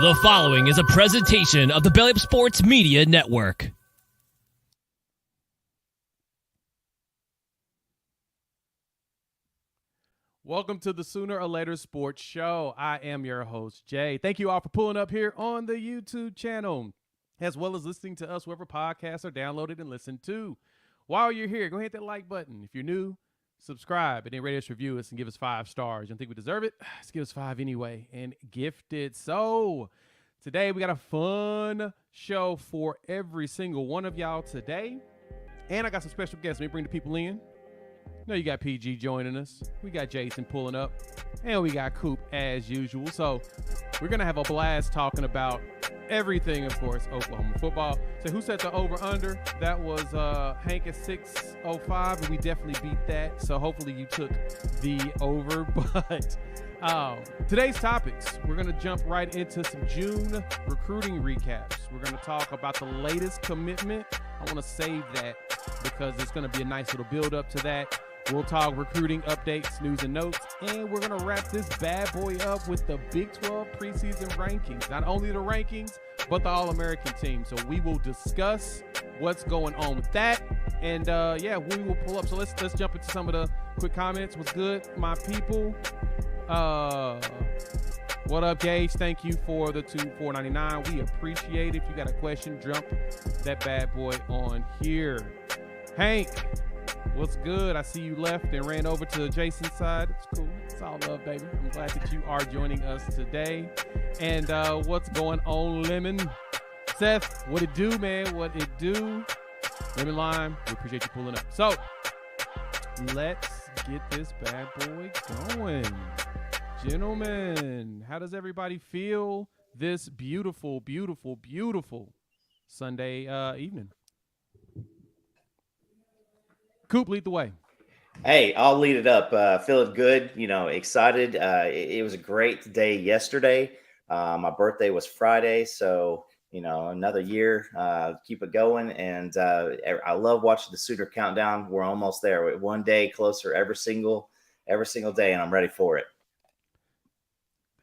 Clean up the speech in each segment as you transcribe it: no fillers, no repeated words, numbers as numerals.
The following is a presentation of the Belly Up Sports Media Network. Welcome to the Sooner or Later Sports Show. I am your host, Jay. Thank you all for pulling up here on the YouTube channel, as well as listening to us wherever podcasts are downloaded and listened to. While you're here, go ahead and hit that like button. If you're new, subscribe, and then rate us, review us, and give us 5 stars. You don't think we deserve it? Let's give us 5 anyway, and gift it. So today we got a fun show for every single one of y'all today, and I got some special guests. Let me bring the people in. You know, you got PG joining us. We got Jason pulling up. And we got Coop as usual. So we're going to have a blast talking about everything, of course, Oklahoma football. So who set the over-under? That was Hank at 605, and we definitely beat that. So hopefully you took the over. But today's topics, we're going to jump right into some June recruiting recaps. We're going to talk about the latest commitment. I want to save that because it's going to be a nice little build-up to that. We'll talk recruiting updates, news, and notes, and we're going to wrap this bad boy up with the Big 12 preseason rankings. Not only the rankings, but the All-American team. So we will discuss what's going on with that, and yeah, we will pull up. So let's jump into some of the quick comments. What's good, my people? What up, Gage? Thank you for the $4.99. We appreciate it. If you got a question, jump that bad boy on here. Hank, what's good? I see you left and ran over to Jason's side. It's cool. It's all love, baby. I'm glad that you are joining us today. And what's going on, Lemon? Seth, what it do, man? What it do? Lemon Lime, we appreciate you pulling up. So let's get this bad boy going. Gentlemen, how does everybody feel this beautiful, beautiful, beautiful Sunday evening? Coop, lead the way. Hey, I'll lead it up. Feeling good, excited. It was a great day yesterday. My birthday was Friday, so, another year, keep it going. And I love watching the Sooner countdown. We're almost there. We're one day closer every single day, and I'm ready for it.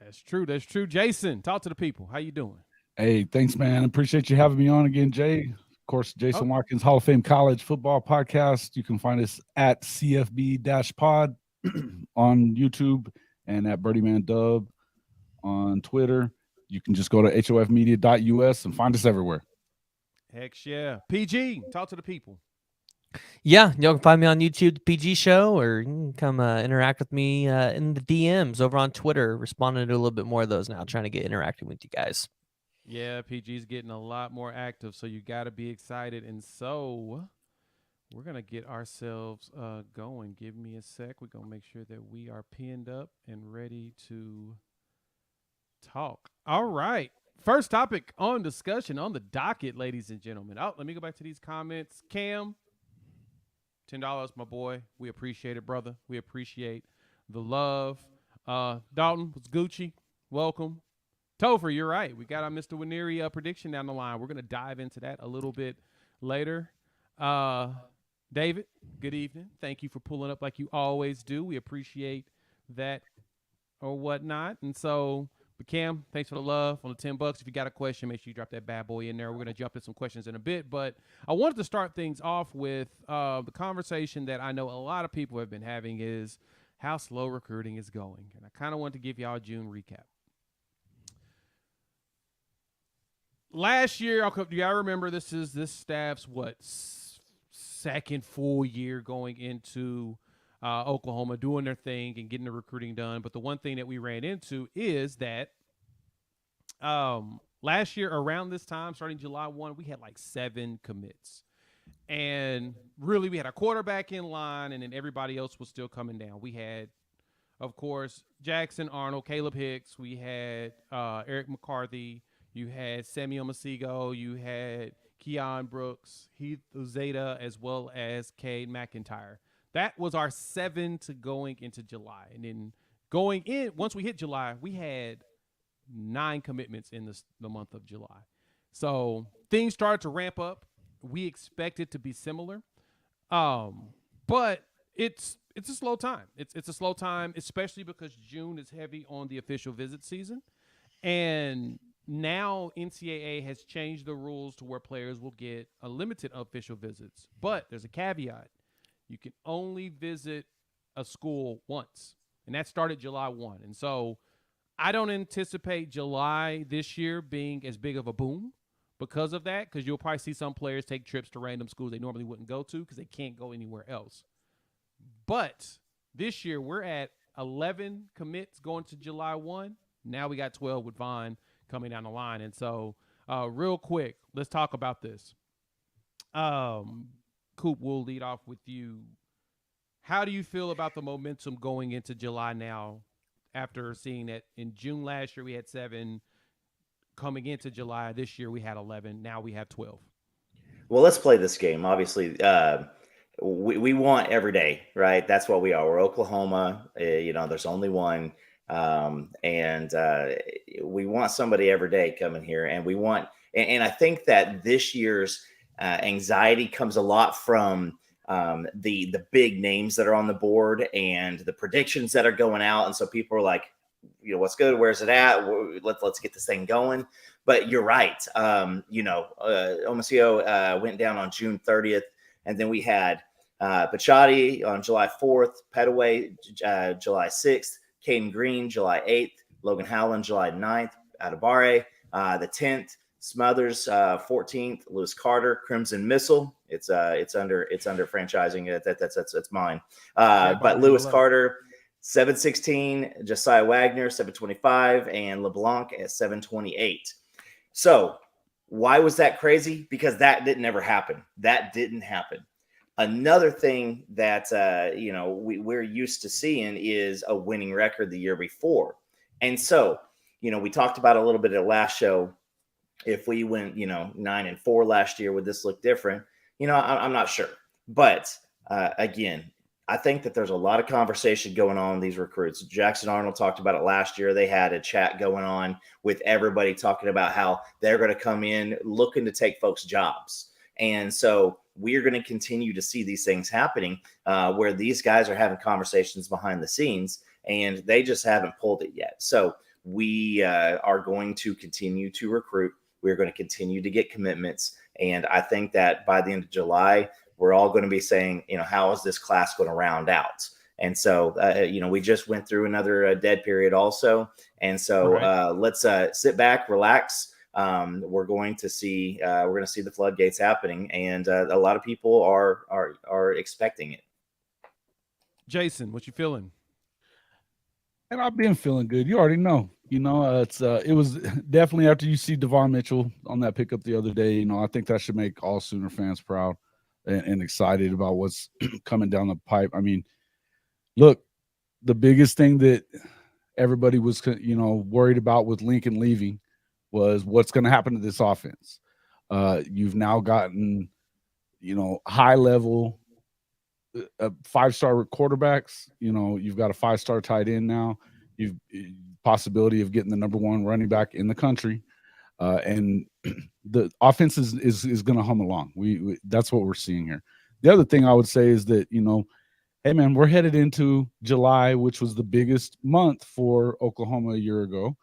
That's true. That's true. Jason, talk to the people. How you doing? Hey, thanks, man. Appreciate you having me on again, Jay. Of course, Jason Watkins, Hall of Fame College Football Podcast. You can find us at CFB-Pod on YouTube and at BirdieManDub on Twitter. You can just go to hofmedia.us and find us everywhere. Heck yeah. PG, talk to the people. Yeah, y'all can find me on YouTube, the PG Show, or you can come interact with me in the DMs over on Twitter. Responding to a little bit more of those now, trying to get interacting with you guys. Yeah, PG's getting a lot more active, so you got to be excited. And so we're going to get ourselves going. Give me a sec. We're going to make sure that we are pinned up and ready to talk. All right. First topic on discussion on the docket, ladies and gentlemen. Oh, let me go back to these comments. Cam, $10, my boy. We appreciate it, brother. We appreciate the love. Dalton, what's Gucci? Welcome. Topher, you're right. We got our Mr. Winery prediction down the line. We're going to dive into that a little bit later. David, good evening. Thank you for pulling up like you always do. We appreciate that or whatnot. And so, but Cam, thanks for the love on the $10. If you got a question, make sure you drop that bad boy in there. We're going to jump into some questions in a bit. But I wanted to start things off with the conversation that I know a lot of people have been having is how slow recruiting is going. And I kind of want to give y'all a June recap. Last year, do y'all remember this staff's second full year going into Oklahoma, doing their thing and getting the recruiting done. But the one thing that we ran into is that last year around this time, starting July 1, we had like 7 commits. And really, we had a quarterback in line, and then everybody else was still coming down. We had, of course, Jackson Arnold, Caleb Hicks. We had Eric McCarthy. You had Samuel Masigo, you had Keon Brooks, Heath Uzeta, as well as Cade McIntyre. That was our 7 to going into July. And then going in, once we hit July, we had 9 commitments in the month of July. So things started to ramp up. We expect it to be similar. But it's a slow time. It's a slow time, especially because June is heavy on the official visit season. And now NCAA has changed the rules to where players will get unlimited official visits, but there's a caveat. You can only visit a school once, and that started July 1. And so I don't anticipate July this year being as big of a boom because of that, because you'll probably see some players take trips to random schools they normally wouldn't go to because they can't go anywhere else. But this year we're at 11 commits going to July 1. Now we got 12 with Vaughn coming down the line. And so real quick, let's talk about this. Coop, we'll lead off with you. How do you feel about the momentum going into July now after seeing that in June last year we had 7, coming into July this year we had 11, now we have 12? Well, let's play this game. Obviously, we want every day, right? That's what we are. We're Oklahoma. There's only one. And we want somebody every day coming here. And we want – and I think that this year's anxiety comes a lot from the big names that are on the board and the predictions that are going out. And so people are like, what's good? Where's it at? Let's get this thing going. But you're right. Omasio went down on June 30th. And then we had Pachotti on July 4th, Petaway July 6th, Caden Green July 8th, Logan Howland July 9th, Adabare the 10th, Smothers 14th, Lewis Carter, Crimson Missile. It's under franchising. That's mine. But Lewis Carter 716, Josiah Wagner 725, and LeBlanc at 728. So why was that crazy? Because that didn't ever happen. That didn't happen. Another thing that we're used to seeing is a winning record the year before. And so, we talked about a little bit at the last show. If we went, 9-4 last year, would this look different? I'm not sure. But again, I think that there's a lot of conversation going on with these recruits. Jackson Arnold talked about it last year. They had a chat going on with everybody talking about how they're going to come in looking to take folks' jobs. And so we're going to continue to see these things happening where these guys are having conversations behind the scenes and they just haven't pulled it yet. So we are going to continue to recruit. We're going to continue to get commitments. And I think that by the end of July, we're all going to be saying, how is this class going to round out? And so, we just went through another dead period also. And so let's sit back, relax. We're going to see the floodgates happening, and a lot of people are expecting it. Jason, what you feeling? And I've been feeling good. You already know. It was definitely after you see Devon Mitchell on that pickup the other day. I think that should make all Sooner fans proud and excited about what's coming down the pipe. I mean, look, the biggest thing that everybody was worried about with Lincoln leaving was what's going to happen to this offense. You've now gotten, high level 5-star quarterbacks. You've got a 5-star tight end now. You've possibility of getting the number 1 running back in the country. And the offense is going to hum along. We that's what we're seeing here. The other thing I would say is that, hey man, we're headed into July, which was the biggest month for Oklahoma a year ago.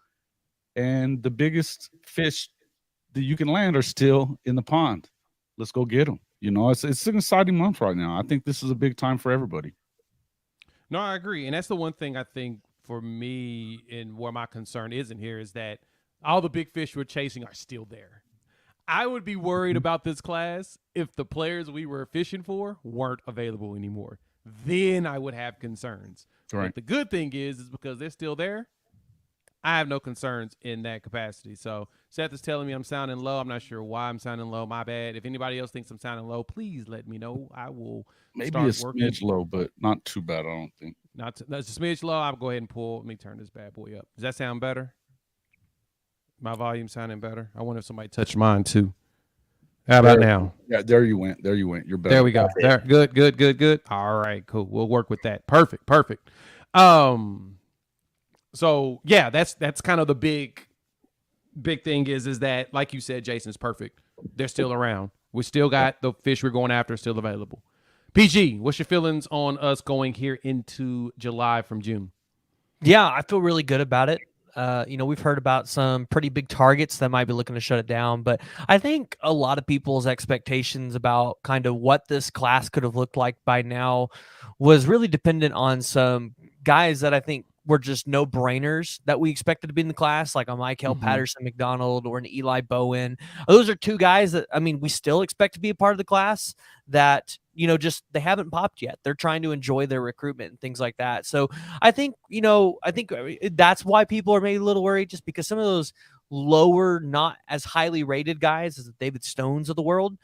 And the biggest fish that you can land are still in the pond. Let's go get them. It's an exciting month right now. I think this is a big time for everybody. No, I agree. And that's the one thing I think for me and where my concern isn't here is that all the big fish we're chasing are still there. I would be worried about this class if the players we were fishing for weren't available anymore. Then I would have concerns. Right. But the good thing is because they're still there, I have no concerns in that capacity. So Seth is telling me I'm sounding low. I'm not sure why I'm sounding low. My bad. If anybody else thinks I'm sounding low, please let me know. I will maybe start a working. smidge low, but not too bad, I don't think. That's a smidge low. I'll go ahead and pull. Let me turn this bad boy up. Does that sound better? My volume sounding better? I wonder if somebody touched mine too. How about now? Yeah, there you went. You're better. There we go. There. Good. All right, cool. We'll work with that. Perfect. So yeah, that's kind of the big thing is that, like you said, Jason's perfect. They're still around. We still got the fish we're going after still available. PG, what's your feelings on us going here into July from June? Yeah, I feel really good about it. We've heard about some pretty big targets that might be looking to shut it down, but I think a lot of people's expectations about kind of what this class could have looked like by now was really dependent on some guys that I think were just no-brainers that we expected to be in the class, like a Michael Patterson McDonald or an Eli Bowen. Those are two guys that, we still expect to be a part of the class that, just they haven't popped yet. They're trying to enjoy their recruitment and things like that. So I think that's why people are maybe a little worried, just because some of those lower, not as highly rated guys as the David Stones of the world,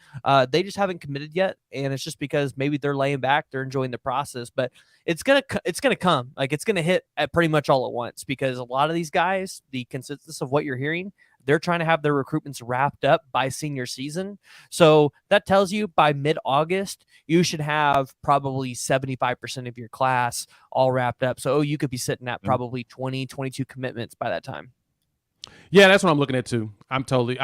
they just haven't committed yet. And it's just because maybe they're laying back, they're enjoying the process, but it's going to come, like it's going to hit at pretty much all at once, because a lot of these guys, the consensus of what you're hearing, they're trying to have their recruitments wrapped up by senior season. So that tells you by mid-August, you should have probably 75% of your class all wrapped up. So you could be sitting at probably 20, 22 commitments by that time. Yeah, that's what I'm looking at too. I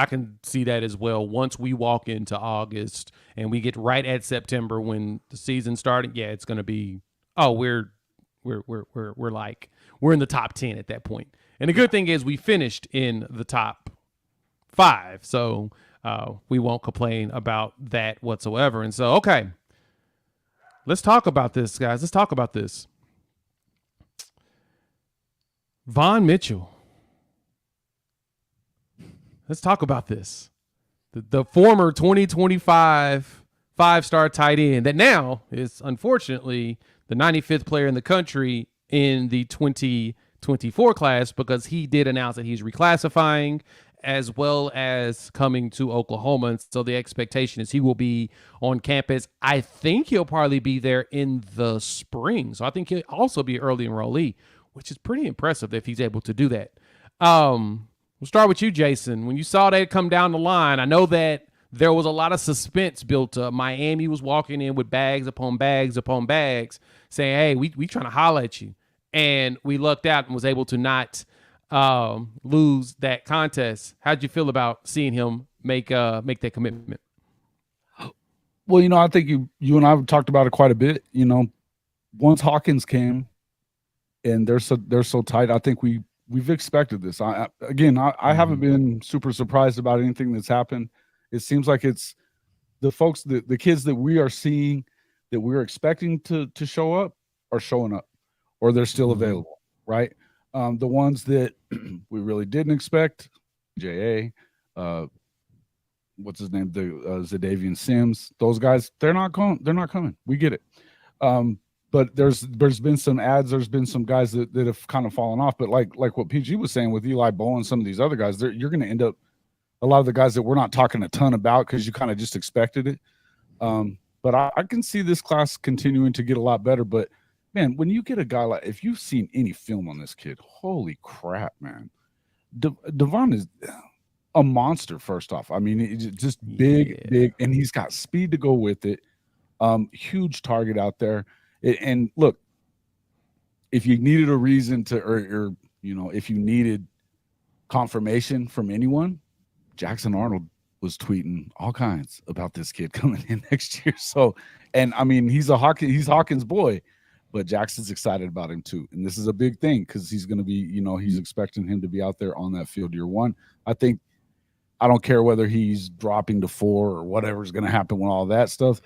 can see that as well. Once we walk into August and we get right at September when the season started, yeah, it's going to be, we're in the top 10 at that point. And the good thing is we finished in the top 5, so we won't complain about that whatsoever. And so, okay, let's talk about this, guys. Let's talk about this. Von Mitchell. Let's talk about this. The former 2025 5-star tight end that now is unfortunately the 95th player in the country in the 2024 class, because he did announce that he's reclassifying as well as coming to Oklahoma. And so the expectation is he will be on campus. I think he'll probably be there in the spring. So I think he'll also be early enrollee, which is pretty impressive if he's able to do that. We'll start with you, Jason. When you saw that come down the line, I know that there was a lot of suspense built up. Miami was walking in with bags upon bags upon bags saying, hey, we trying to holler at you. And we lucked out and was able to not lose that contest. How'd you feel about seeing him make that commitment? Well, I think you and I have talked about it quite a bit. Once Hawkins came and they're so tight, I think we've expected this. I haven't been super surprised about anything that's happened. It seems like it's the folks, the kids that we are seeing that we're expecting to show up are showing up, or they're still available, right? The ones that we really didn't expect, J.A., what's his name, Zadavian Sims, those guys, they're not coming. We get it. But there's been some ads, there's been some guys that have kind of fallen off. But like what PG was saying with Eli Bowen, some of these other guys, you're going to end up, a lot of the guys that we're not talking a ton about because you kind of just expected it. But I can see this class continuing to get a lot better. But man, when you get a guy like, if you've seen any film on this kid, holy crap, man. Devon is a monster, first off. I mean, it's just big, and he's got speed to go with it. Huge target out there. And look, if you needed a reason to, or if you needed confirmation from anyone, Jackson Arnold was tweeting all kinds about this kid coming in next year. So, and I mean, he's Hawkins' boy, but Jackson's excited about him too. And this is a big thing because he's going to be, he's expecting him to be out there on that field year one. I don't care whether he's dropping to 4 or whatever's going to happen with all that stuff.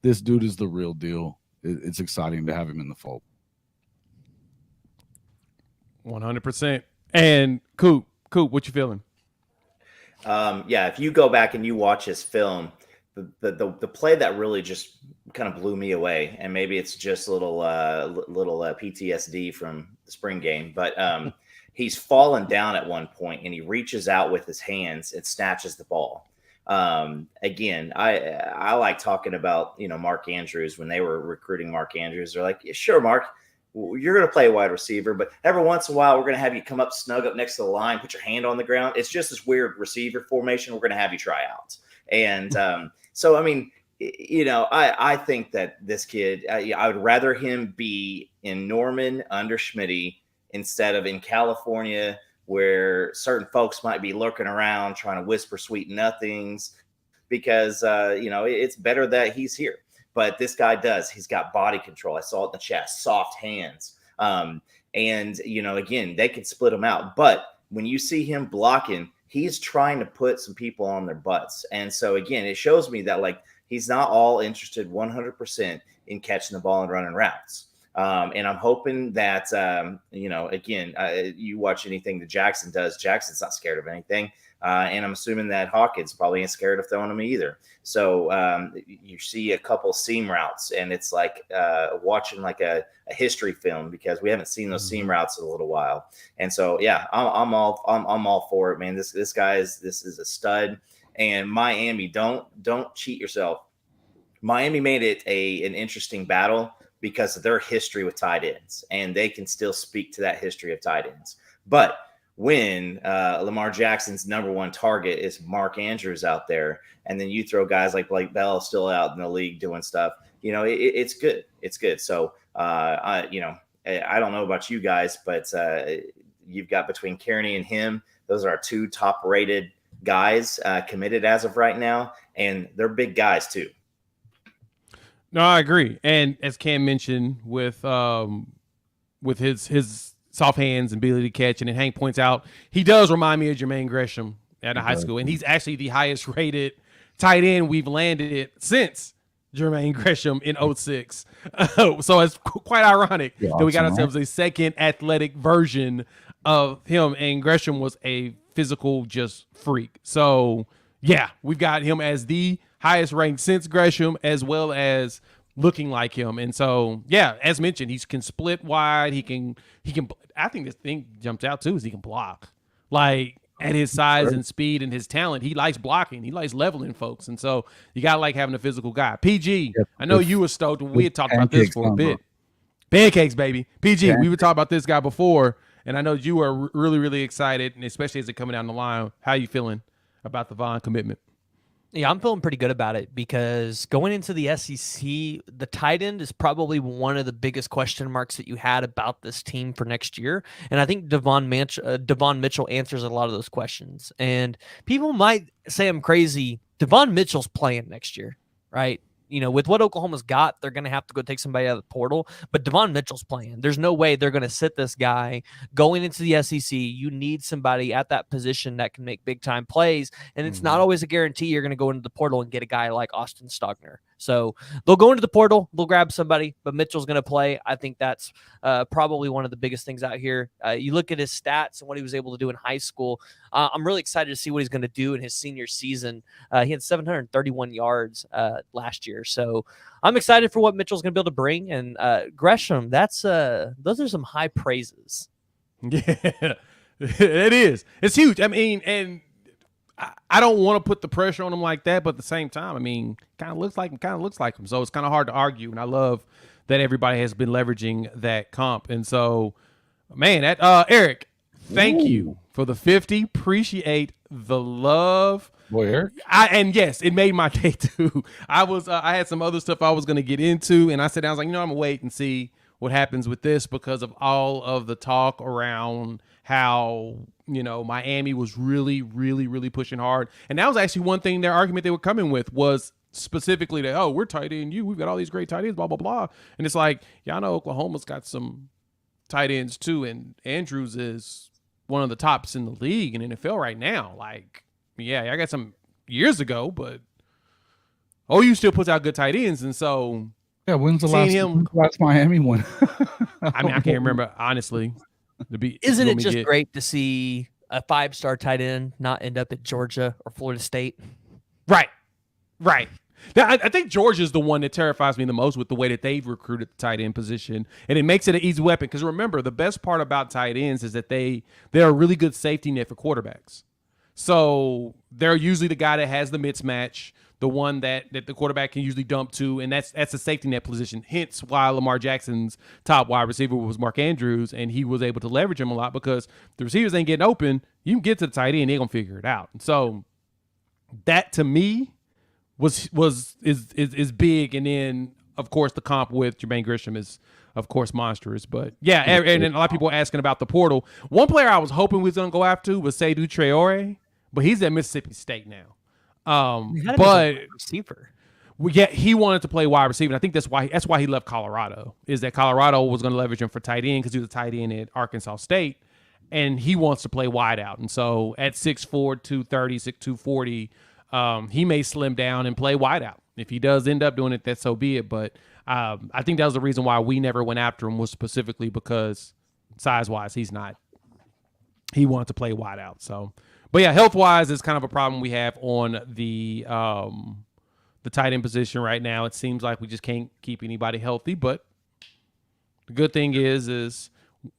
This dude is the real deal. It's exciting to have him in the fold. 100%. And Coop, what you feeling? If you go back and you watch his film, the play that really just kind of blew me away, and maybe it's just a little PTSD from the spring game, but he's fallen down at one point and he reaches out with his hands and snatches the ball. Again, I like talking about, Mark Andrews. When they were recruiting Mark Andrews, they're like, yeah, sure, Mark, you're going to play wide receiver, but every once in a while, we're going to have you come up, snug up next to the line, put your hand on the ground. It's just this weird receiver formation. We're going to have you try out. And so, I mean, I think that this kid, I would rather him be in Norman under Schmitty instead of in California, where certain folks might be lurking around trying to whisper sweet nothings, because, it's better that he's here. But this guy does. He's got body control. I saw it in the chest, soft hands. And, again, they could split him out. But when you see him blocking, he's trying to put some people on their butts. And so, again, it shows me that, like, he's not all interested 100% in catching the ball and running routes. And I'm hoping that, again, you watch anything that Jackson does, Jackson's not scared of anything. And I'm assuming that Hawkins probably ain't scared of throwing them either. So you see a couple seam routes, and it's like watching like a history film, because we haven't seen those seam routes in a little while. And so, yeah, I'm all for it, man. This guy is a stud. And Miami, don't cheat yourself. Miami made it an interesting battle because of their history with tight ends, and they can still speak to that history of tight ends. But when Lamar Jackson's number one target is Mark Andrews out there, and then you throw guys like Blake Bell still out in the league doing stuff, it's good. It's good. So, I don't know about you guys, but you've got between Kearney and him, those are our two top-rated guys committed as of right now, and they're big guys too. No, I agree. And as Cam mentioned, with his soft hands and ability to catch, and then Hank points out, he does remind me of Jermaine Gresham at a high school, and he's actually the highest rated tight end we've landed since Jermaine Gresham in 06. So it's quite ironic that we got ourselves a second athletic version of him, and Gresham was a physical just freak. So yeah, we've got him as the highest ranked since Gresham, as well as looking like him. And so, yeah, as mentioned, he can split wide. He can, I think this thing jumps out too, is he can block. Like, at his size and speed and his talent, he likes blocking. He likes leveling folks. And so you got to like having a physical guy. PG, I know you were stoked when we had talked about this for a bit. Pancakes, baby. PG, we were talking about this guy before, and I know you were really, really excited, and especially as it coming down the line. How you feeling about the Vaughn commitment? Yeah, I'm feeling pretty good about it, because going into the SEC, the tight end is probably one of the biggest question marks that you had about this team for next year. And I think Devon Mitchell answers a lot of those questions. And people might say I'm crazy. Devon Mitchell's playing next year, right? With what Oklahoma's got, they're going to have to go take somebody out of the portal. But Devon Mitchell's playing. There's no way they're going to sit this guy going into the SEC. You need somebody at that position that can make big-time plays. And it's not always a guarantee you're going to go into the portal and get a guy like Austin Stogner. So they'll go into the portal, they'll grab somebody, but Mitchell's going to play. I think that's probably one of the biggest things out here. You look at his stats and what he was able to do in high school. I'm really excited to see what he's going to do in his senior season. He had 731 yards last year. So I'm excited for what Mitchell's going to be able to bring. And Gresham, those are some high praises. Yeah, it is. It's huge. I mean, and I don't want to put the pressure on him like that, but at the same time, I mean, kind of looks like him. So it's kind of hard to argue. And I love that everybody has been leveraging that comp. And so, man, that Eric, thank you for the 50. Appreciate the love. Boy, Eric. And yes, it made my day too. I had some other stuff I was going to get into, and I said, I was like, I'm going to wait and see what happens with this, because of all of the talk around how, Miami was really, really, really pushing hard. And that was actually one thing, their argument they were coming with was specifically that, oh, we're tight end, we've got all these great tight ends, blah, blah, blah. And it's like, yeah, I know Oklahoma's got some tight ends too, and Andrews is one of the tops in the league in NFL right now. Like, yeah, I got some years ago, but OU still puts out good tight ends. And so, yeah, when's the last Miami one? I mean, I can't remember, honestly. Isn't it just great to see a 5-star tight end not end up at Georgia or Florida State? Right. Now, I think Georgia's the one that terrifies me the most with the way that they've recruited the tight end position, and it makes it an easy weapon. Because remember, the best part about tight ends is that they're a really good safety net for quarterbacks. So they're usually the guy that has the mismatch, the one that the quarterback can usually dump to, and that's a safety net position. Hence why Lamar Jackson's top wide receiver was Mark Andrews, and he was able to leverage him a lot, because the receivers ain't getting open. You can get to the tight end, they're gonna figure it out. And so that to me is big. And then of course the comp with Jermaine Gresham is of course monstrous. But yeah, and a lot of people are asking about the portal. One player I was hoping we was gonna go after was Seydou Traore, but he's at Mississippi State now. But receiver. Yeah, he wanted to play wide receiver. And I think that's why he left Colorado, is that Colorado was going to leverage him for tight end, because he was a tight end at Arkansas State. and he wants to play wide out. And so at 6'4", 230, 6'2", 240, he may slim down and play wide out. If he does end up doing it, that's so be it. But I think that was the reason why we never went after him, was specifically because size-wise, he wanted to play wide out. So, but yeah, health-wise is kind of a problem we have on the tight end position right now. It seems like we just can't keep anybody healthy, but the good thing is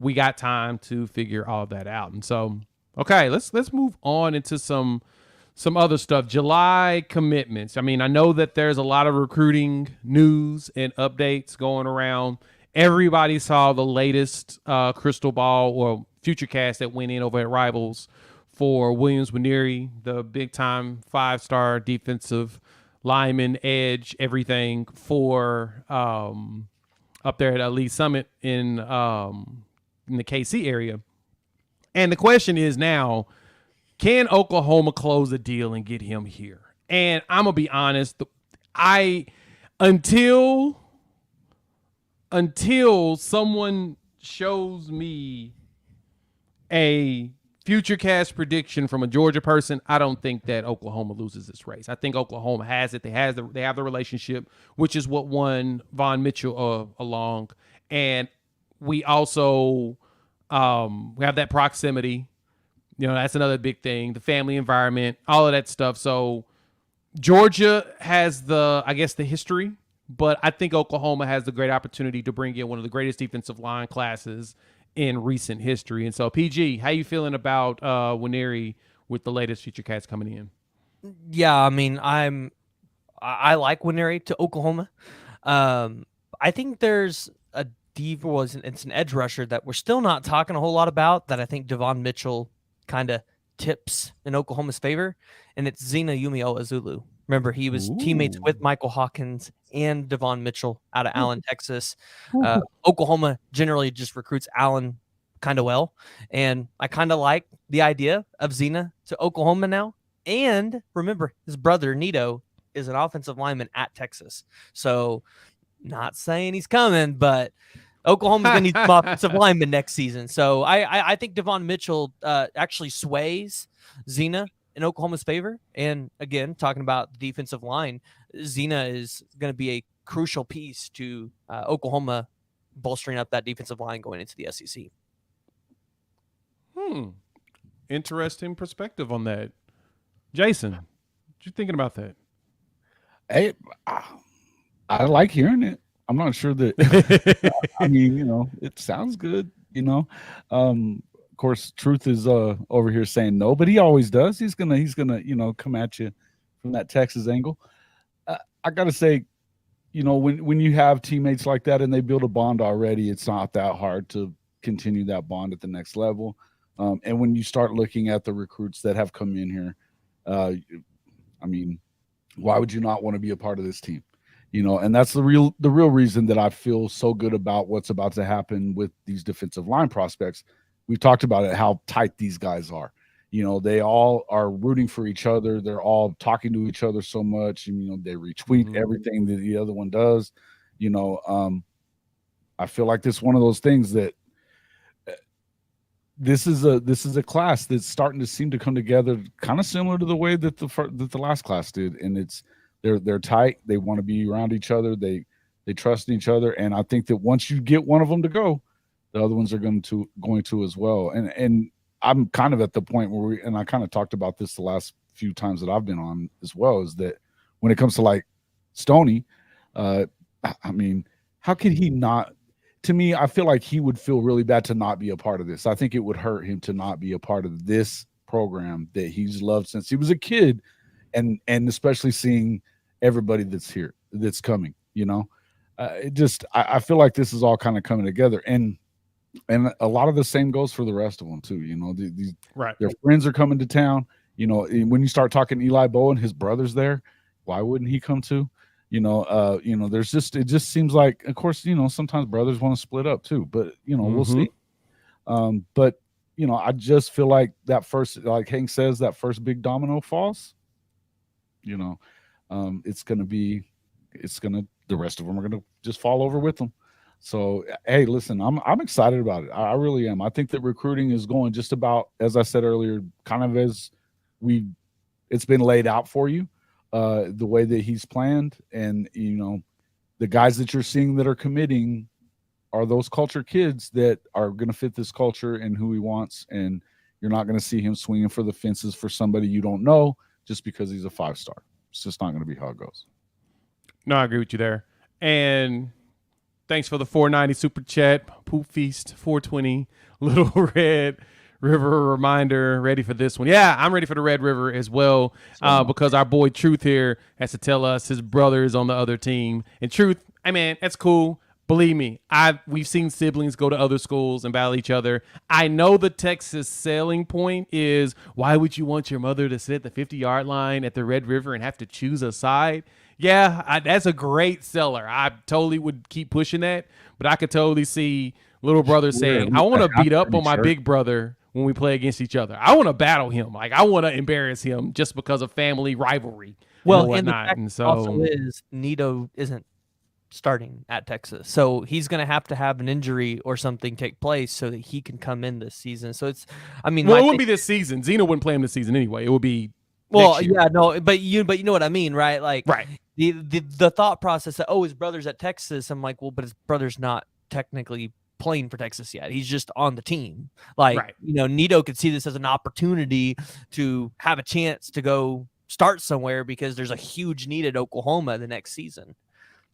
we got time to figure all that out. And so, okay, let's move on into some other stuff. July commitments. I mean, I know that there's a lot of recruiting news and updates going around. Everybody saw the latest crystal ball or future cast that went in over at Rivals for Williams-Nwaneri, the big-time 5-star defensive lineman, edge, everything for up there at Lee Summit in the KC area. And the question is now, can Oklahoma close a deal and get him here? And I'm going to be honest, until someone shows me a future cast prediction from a Georgia person, I don't think that Oklahoma loses this race. I think Oklahoma has it. They have the relationship, which is what won Von Mitchell along. And we also we have that proximity. You know, that's another big thing. The family environment, all of that stuff. So Georgia has the history, but I think Oklahoma has the great opportunity to bring in one of the greatest defensive line classes in recent history. And so, PG, how you feeling about Nwaneri with the latest future cats coming in? Yeah, I mean, I like Nwaneri to Oklahoma. I think there's a it's an edge rusher that we're still not talking a whole lot about that I think Devon Mitchell kind of tips in Oklahoma's favor, and it's Zena Yumi-Ozulu. Remember, he was teammates with Michael Hawkins and Devon Mitchell out of Allen, Texas. Oklahoma generally just recruits Allen kind of well, and I kind of like the idea of Zena to Oklahoma now. And remember, his brother Nito is an offensive lineman at Texas, so not saying he's coming, but Oklahoma's going to need some offensive linemen next season. So I think Devon Mitchell actually sways Zena in Oklahoma's favor. And again, talking about the defensive line, Zena is going to be a crucial piece to Oklahoma bolstering up that defensive line going into the SEC. Interesting perspective on that. Jason, what you thinking about that? Hey, I like hearing it. I'm not sure that, I mean, you know, it sounds good, you know. Of course, Truth is over here saying no, but he always does. He's gonna, you know, come at you from that Texas angle. I gotta say, you know, when you have teammates like that and they build a bond already, it's not that hard to continue that bond at the next level. And when you start looking at the recruits that have come in here, I mean, why would you not want to be a part of this team? You know, and that's the real reason that I feel so good about what's about to happen with these defensive line prospects. We've talked about it, how tight these guys are. You know, they all are rooting for each other. They're all talking to each other so much. And, you know, they retweet everything that the other one does. You know, I feel like this is one of those things that this is a class that's starting to seem to come together kind of similar to the way that the last class did. And they're tight. They want to be around each other. They trust each other. And I think that once you get one of them to go, the other ones are going to as well. And I'm kind of at the point where and I kind of talked about this the last few times that I've been on as well, is that when it comes to like Stoney, I mean, how could he not? To me, I feel like he would feel really bad to not be a part of this. I think it would hurt him to not be a part of this program that he's loved since he was a kid, and especially seeing everybody that's here, that's coming, you know, I feel like this is all kind of coming together, and a lot of the same goes for the rest of them too. You know, their friends are coming to town. You know, when you start talking Eli Bowen, his brother's there. Why wouldn't he come too? You know, it just seems like, of course, you know, sometimes brothers want to split up too, but you know, we'll see. But you know, I just feel like that first, like Hank says, that first big domino falls. You know, the rest of them are going to just fall over with them. So, hey, listen, I'm excited about it. I really am. I think that recruiting is going just about, as I said earlier, kind of as it's been laid out for you, the way that he's planned. And, the guys that you're seeing that are committing are those culture kids that are going to fit this culture and who he wants. And you're not going to see him swinging for the fences for somebody you don't know just because he's a 5-star. It's just not going to be how it goes. No, I agree with you there. And thanks for the $4.90 super chat. Poop Feast 420. Little Red River reminder. Ready for this one? Yeah, I'm ready for the Red River as well. Because our boy Truth here has to tell us his brother is on the other team. And Truth, hey man, that's cool. Believe me, we've seen siblings go to other schools and battle each other. I know the Texas selling point is, why would you want your mother to sit at the 50-yard line at the Red River and have to choose a side? Yeah, that's a great seller. I totally would keep pushing that, but I could totally see little brother saying, I want to beat up on my big brother when we play against each other. I want to battle him. Like, I want to embarrass him just because of family rivalry. Well, and the fact and so also is Nito isn't starting at Texas, so he's going to have an injury or something take place so that he can come in this season. So it's, I mean, well, it wouldn't be this season. Zeno wouldn't play him this season anyway. It would be well, yeah, no, but you know what I mean, right? Like, right. The thought process that, his brother's at Texas. I'm like, well, but his brother's not technically playing for Texas yet. He's just on the team. Like, right. Nito could see this as an opportunity to have a chance to go start somewhere because there's a huge need at Oklahoma the next season.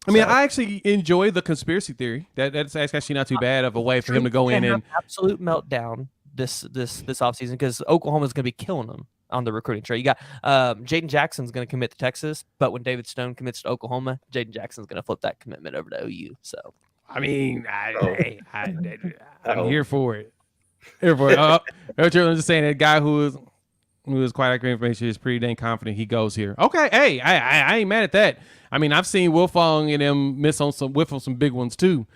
I mean, I actually enjoy the conspiracy theory. That's actually not too bad of a way for him to go in and absolute meltdown this offseason because Oklahoma's going to be killing them on the recruiting trail. You got Jaden Jackson's going to commit to Texas, but when David Stone commits to Oklahoma, Jaden Jackson's going to flip that commitment over to OU. So, I mean, I'm here for it. Here for it. I'm just saying that guy who is quite accurate information is pretty dang confident he goes here. Okay, hey, I ain't mad at that. I mean, I've seen Wilfong and him whiff on some big ones too.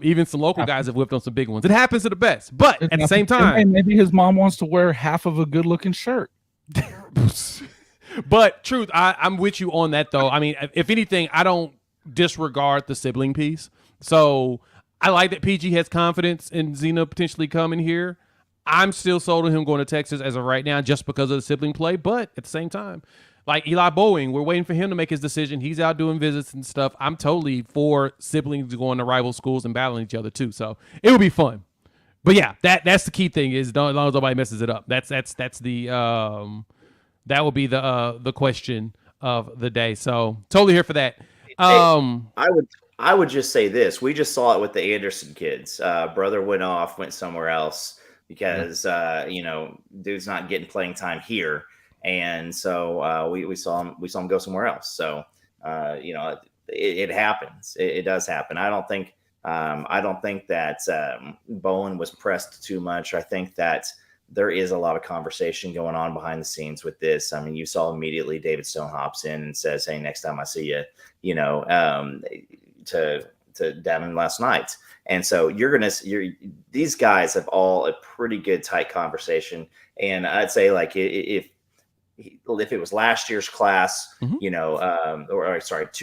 Even some local guys have whipped on some big ones. It happens to the best, but at the same time, maybe his mom wants to wear half of a good-looking shirt. But Truth, I'm with you on that though. I mean, if anything, I don't disregard the sibling piece. So I like that PG has confidence in Zeno potentially coming here. I'm still sold on him going to Texas as of right now just because of the sibling play. But at the same time, like Eli Boeing, we're waiting for him to make his decision. He's out doing visits and stuff. I'm totally for siblings going to rival schools and battling each other too. So it would be fun. But yeah, that's the key thing is as long as nobody messes it up. That's the that will be the question of the day. So totally here for that. I would just say this. We just saw it with the Anderson kids. Brother went somewhere else because dude's not getting playing time here. And so we saw him go somewhere else. So it happens. It does happen. I don't think that Bowen was pressed too much. I think that there is a lot of conversation going on behind the scenes with this. I mean, you saw immediately David Stone hops in and says, "Hey, next time I see you, to Devin last night." And so these guys have all a pretty good tight conversation. And I'd say like if it was last year's class, 2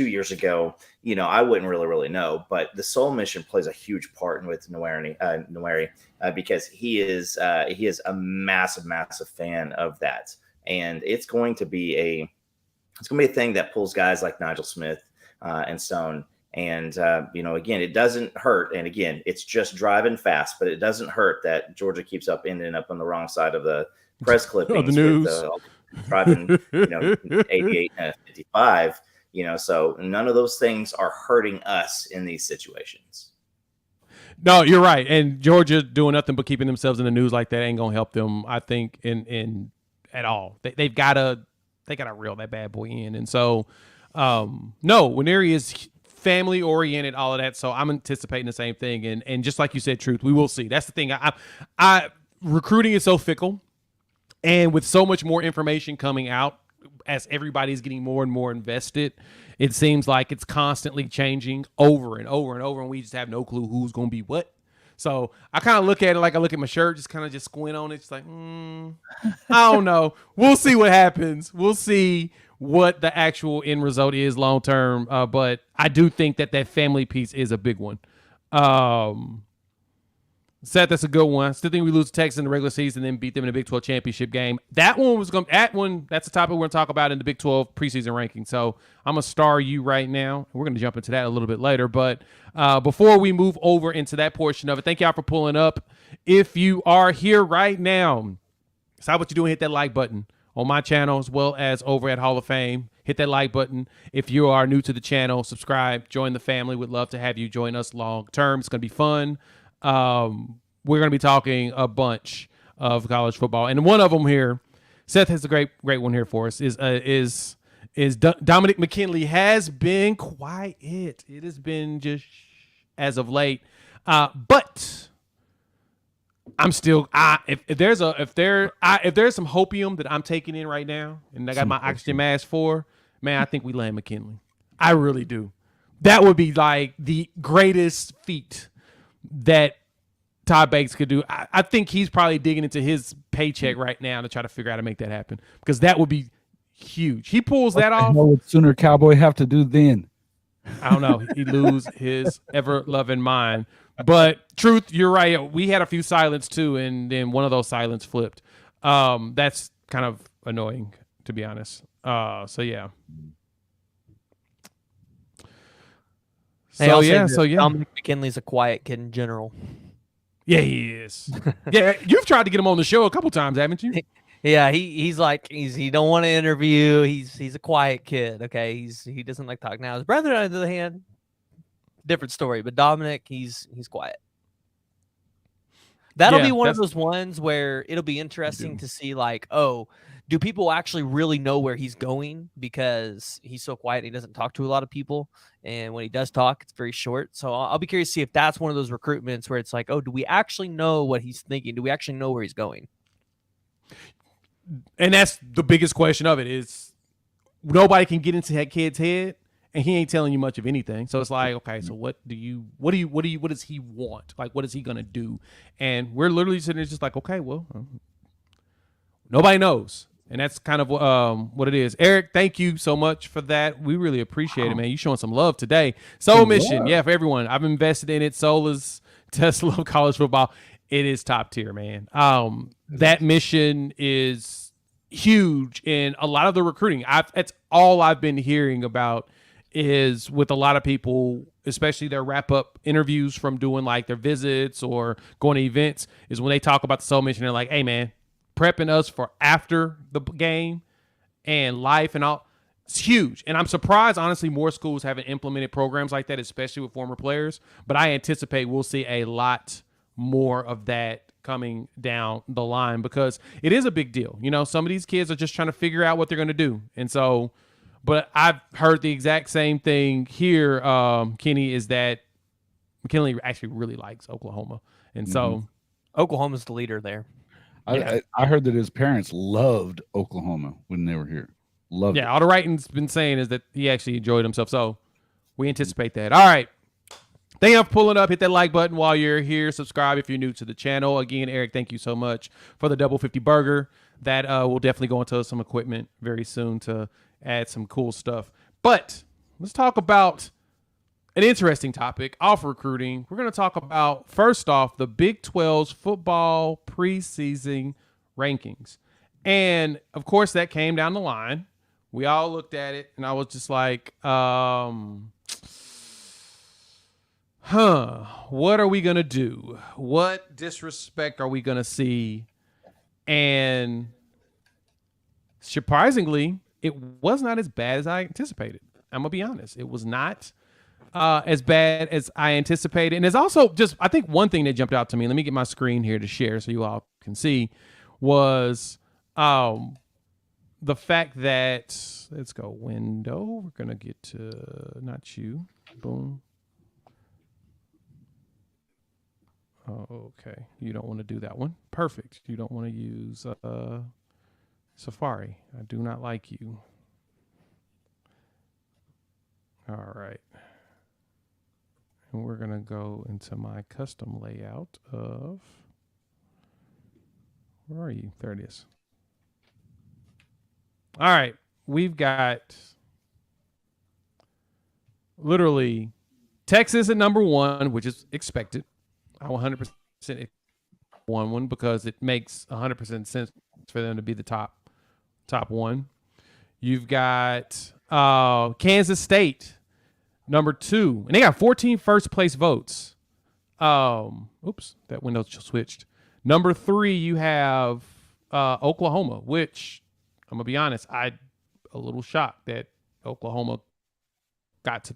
years ago, I wouldn't really know. But the Soul Mission plays a huge part with Nweri because he is a massive fan of that, and it's going to be a thing that pulls guys like Nigel Smith and Stone. And again, it doesn't hurt. And again, it's just driving fast, but it doesn't hurt that Georgia keeps ending up on the wrong side of the press clippings. The news. Driving 88 and 55, so none of those things are hurting us in these situations. No, you're right. And Georgia doing nothing but keeping themselves in the news like that ain't gonna help them, I think, in at all. They gotta reel that bad boy in. And so no, Nweri is family oriented, all of that. So I'm anticipating the same thing. And just like you said, Truth, we will see. That's the thing. I recruiting is so fickle. And with so much more information coming out as everybody's getting more and more invested, it seems like it's constantly changing over and over and over, and we just have no clue who's going to be what. So I kind of look at it like I look at my shirt, just squint on it. It's like, I don't know. We'll see what happens. We'll see what the actual end result is long term. But I do think that family piece is a big one. Seth, that's a good one. Still think we lose to Texas in the regular season, then beat them in the Big 12 championship game. That's a topic we're going to talk about in the Big 12 preseason ranking. So I'm going to star you right now. We're going to jump into that a little bit later. But before we move over into that portion of it, thank y'all for pulling up. If you are here right now, stop what you're doing, hit that like button on my channel as well as over at Hall of Fame. Hit that like button. If you are new to the channel, subscribe, join the family. We'd love to have you join us long term. It's going to be fun. We're going to be talking a bunch of college football, and one of them here, Seth has a great one here for us. Is Dominic McKinley has been quiet. It has been just as of late, but I'm still. If there's some hopium that I'm taking in right now, and I got my oxygen mask for, man, I think we land McKinley. I really do. That would be like the greatest feat that Todd Banks could do. I think he's probably digging into his paycheck right now to try to figure out how to make that happen, because that would be huge. He pulls that off. What would Sooner Cowboy have to do then? I don't know. He lose his ever-loving mind. But truth, you're right. We had a few silence too, and then one of those silence flipped. That's kind of annoying, to be honest. So yeah. Dominic McKinley's a quiet kid in general. Yeah, he is. Yeah, you've tried to get him on the show a couple times, haven't you? Yeah, he don't want to interview. He's a quiet kid. Okay, he doesn't like talking. Now his brother, on the other hand, different story. But Dominic, he's quiet. That'll be one of those ones where it'll be interesting to see, like, oh, do people actually really know where he's going, because he's so quiet and he doesn't talk to a lot of people, and when he does talk, it's very short. So I'll be curious to see if that's one of those recruitments where it's like, oh, do we actually know what he's thinking? Do we actually know where he's going? And that's the biggest question of it, is nobody can get into that kid's head, and he ain't telling you much of anything. So it's like, okay, so what does he want? Like, what is he gonna do? And we're literally sitting there just like, okay, well, nobody knows. And that's kind of what it is. Eric, thank you so much for that. We really appreciate it, man. You showing some love today. Soul Mission, yeah, for everyone. I've invested in it. Soul is Tesla of college football. It is top tier, man. That mission is huge in a lot of the recruiting. That's all I've been hearing about, is with a lot of people, especially their wrap-up interviews from doing like their visits or going to events, is when they talk about the Soul Mission, they're like, hey, man, prepping us for after the game and life and all. It's huge. And I'm surprised, honestly, more schools haven't implemented programs like that, especially with former players. But I anticipate we'll see a lot more of that coming down the line, because it is a big deal. You know, some of these kids are just trying to figure out what they're going to do. And so, but I've heard the exact same thing here, Kenny, is that McKinley actually really likes Oklahoma. And so Oklahoma's the leader there. I heard that his parents loved Oklahoma when they were here. Loved it. All the writing's been saying is that he actually enjoyed himself. So we anticipate that. All right. Thank you for pulling up. Hit that like button while you're here. Subscribe if you're new to the channel. Again, Eric, thank you so much for the double 50 burger. That will definitely go into some equipment very soon to add some cool stuff. But let's talk about an interesting topic off recruiting. We're going to talk about, first off, the Big 12's football preseason rankings. And, of course, that came down the line. We all looked at it, and I was just like, what are we going to do? What disrespect are we going to see? And surprisingly, it was not as bad as I anticipated. I'm going to be honest. It was not as bad as I anticipated. And there's also just, I think one thing that jumped out to me, let me get my screen here to share so you all can see, was the fact that, let's go window. We're going to get to, not you. Boom. Oh, okay. You don't want to do that one. Perfect. You don't want to use Safari. I do not like you. All right. And we're going to go into my custom layout of, where are you? There it is. All right. We've got literally Texas at number 1, which is expected. I 100% one because it makes 100% sense for them to be the top one. You've got Kansas State, number 2, and they got 14 first place votes. Oops, that window just switched. Number 3, you have Oklahoma, which I'm gonna be honest, I'm a little shocked that Oklahoma got to.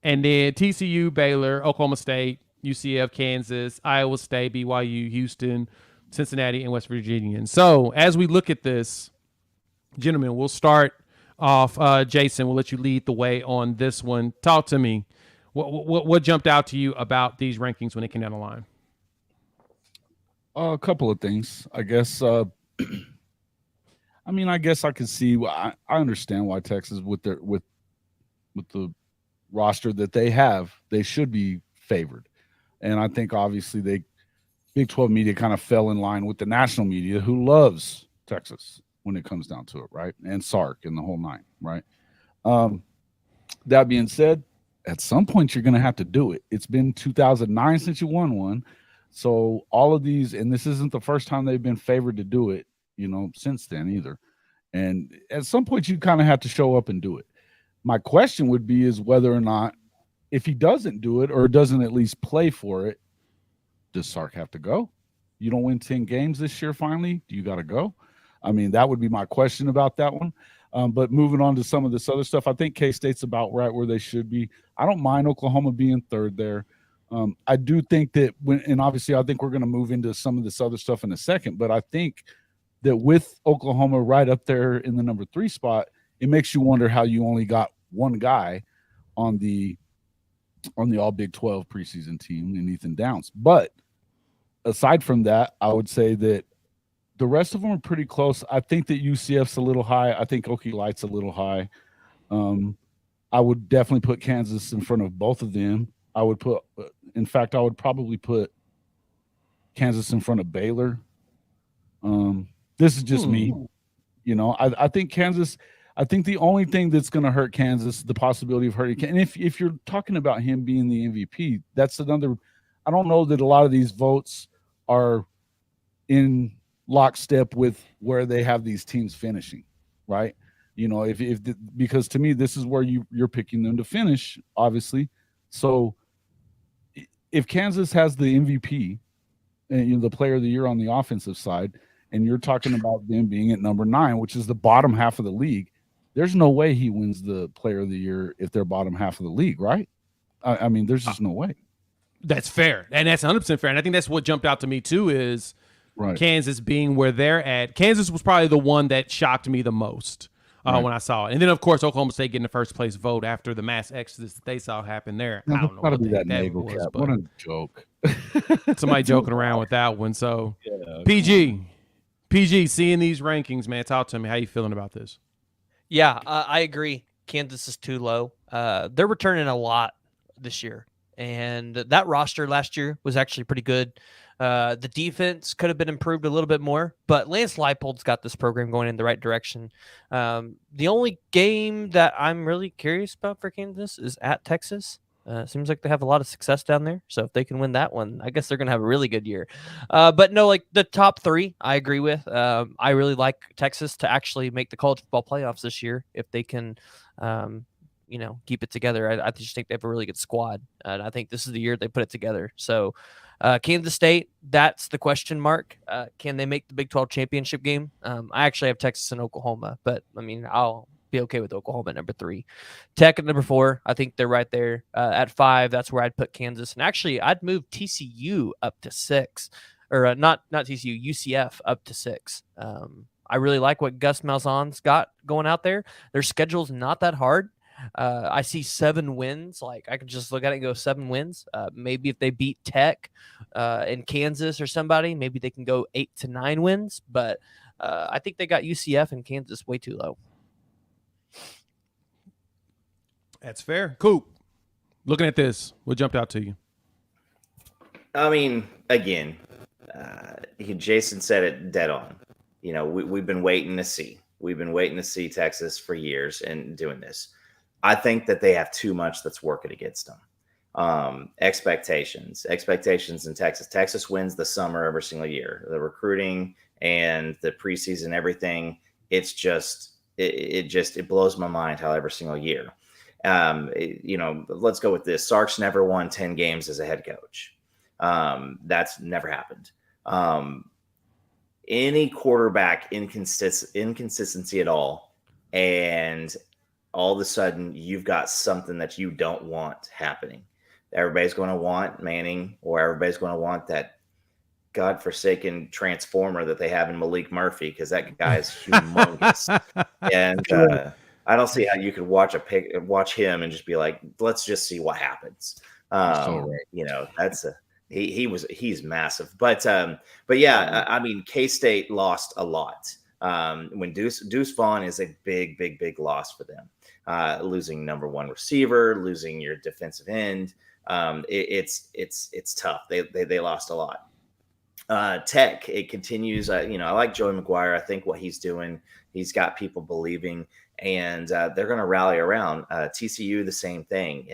And then TCU, Baylor, Oklahoma State, UCF, Kansas, Iowa State, BYU, Houston, Cincinnati, and West Virginia. And so as we look at this, gentlemen, we'll start off. Jason, we'll let you lead the way on this one. Talk to me. What jumped out to you about these rankings when they came down the line? A couple of things, I guess. I guess I can see. I understand why Texas, with the roster that they have, they should be favored. And I think obviously Big 12 media kind of fell in line with the national media, who loves Texas when it comes down to it, right? And Sark and the whole nine, right? That being said, at some point you're going to have to do it. It's been 2009 since you won one. So all of these, and this isn't the first time they've been favored to do it, since then either. And at some point you kind of have to show up and do it. My question would be is whether or not, if he doesn't do it or doesn't at least play for it, does Sark have to go? You don't win 10 games this year finally? Do you got to go? That would be my question about that one. But moving on to some of this other stuff, I think K-State's about right where they should be. I don't mind Oklahoma being third there. I do think that and obviously I think we're going to move into some of this other stuff in a second, but I think that with Oklahoma right up there in the number 3 spot, it makes you wonder how you only got one guy on the all Big 12 preseason team in Ethan Downs. But aside from that, I would say that the rest of them are pretty close. I think that UCF's a little high. I think Okie Light's a little high. I would definitely put Kansas in front of both of them. I would probably put Kansas in front of Baylor. This is just me. I think Kansas. I think the only thing that's going to hurt Kansas, the possibility of hurting, and if you're talking about him being the MVP, that's another. I don't know that a lot of these votes are in lockstep with where they have these teams finishing, right? Because to me, this is where you're picking them to finish, obviously. So if Kansas has the MVP and the player of the year on the offensive side, and you're talking about them being at number 9, which is the bottom half of the league, there's no way he wins the player of the year if they're bottom half of the league, right? There's just no way. That's fair. And that's 100% fair. And I think that's what jumped out to me too is right. Kansas being where they're at. Kansas was probably the one that shocked me the most when I saw it. And then, of course, Oklahoma State getting the first place vote after the mass exodus that they saw happen there. I don't know what that was. What a joke. Somebody joking around with that one. So, yeah, PG, seeing these rankings, man, talk to me. How you feeling about this? Yeah, I agree. Kansas is too low. They're returning a lot this year. And that roster last year was actually pretty good. The defense could have been improved a little bit more, but Lance Leipold's got this program going in the right direction. The only game that I'm really curious about for Kansas is at Texas. Seems like they have a lot of success down there. So if they can win that one, I guess they're going to have a really good year. But no, like the top 3, I agree with. I really like Texas to actually make the college football playoffs this year if they can keep it together. I just think they have a really good squad, and I think this is the year they put it together. So Kansas State, that's the question mark. Can they make the Big 12 championship game? I actually have Texas and Oklahoma, but I'll be okay with Oklahoma at number 3. Tech at number 4, I think they're right there. At 5, that's where I'd put Kansas, and actually I'd move TCU up to 6, or not TCU, UCF up to 6. I really like what Gus Malzahn's got going out there. Their schedule's not that hard. I see 7 wins. Like I could just look at it and go 7 wins. Maybe if they beat Tech in Kansas or somebody, maybe they can go 8 to 9 wins. But I think they got UCF and Kansas way too low. That's fair. Coop, looking at this, what jumped out to you? Again, Jason said it dead on. We've been waiting to see. We've been waiting to see Texas for years and doing this. I think that they have too much that's working against them. Expectations in Texas. Texas wins the summer every single year. The recruiting and the preseason, everything. It's just it blows my mind how every single year. Let's go with this. Sark's never won 10 games as a head coach. That's never happened. Any quarterback inconsistency at all, and all of a sudden you've got something that you don't want happening. Everybody's going to want Manning, or everybody's going to want that godforsaken transformer that they have in Malik Murphy, because that guy is humongous. And I don't see how you could watch him and just be like, let's just see what happens. He's massive. But yeah, I mean, K-State lost a lot. When Deuce Vaughn is a big loss for them. Losing number one receiver, losing your defensive end. It's tough. They lost a lot. Tech, it continues. I like Joey McGuire. I think what he's doing, he's got people believing, and they're going to rally around. TCU, the same thing.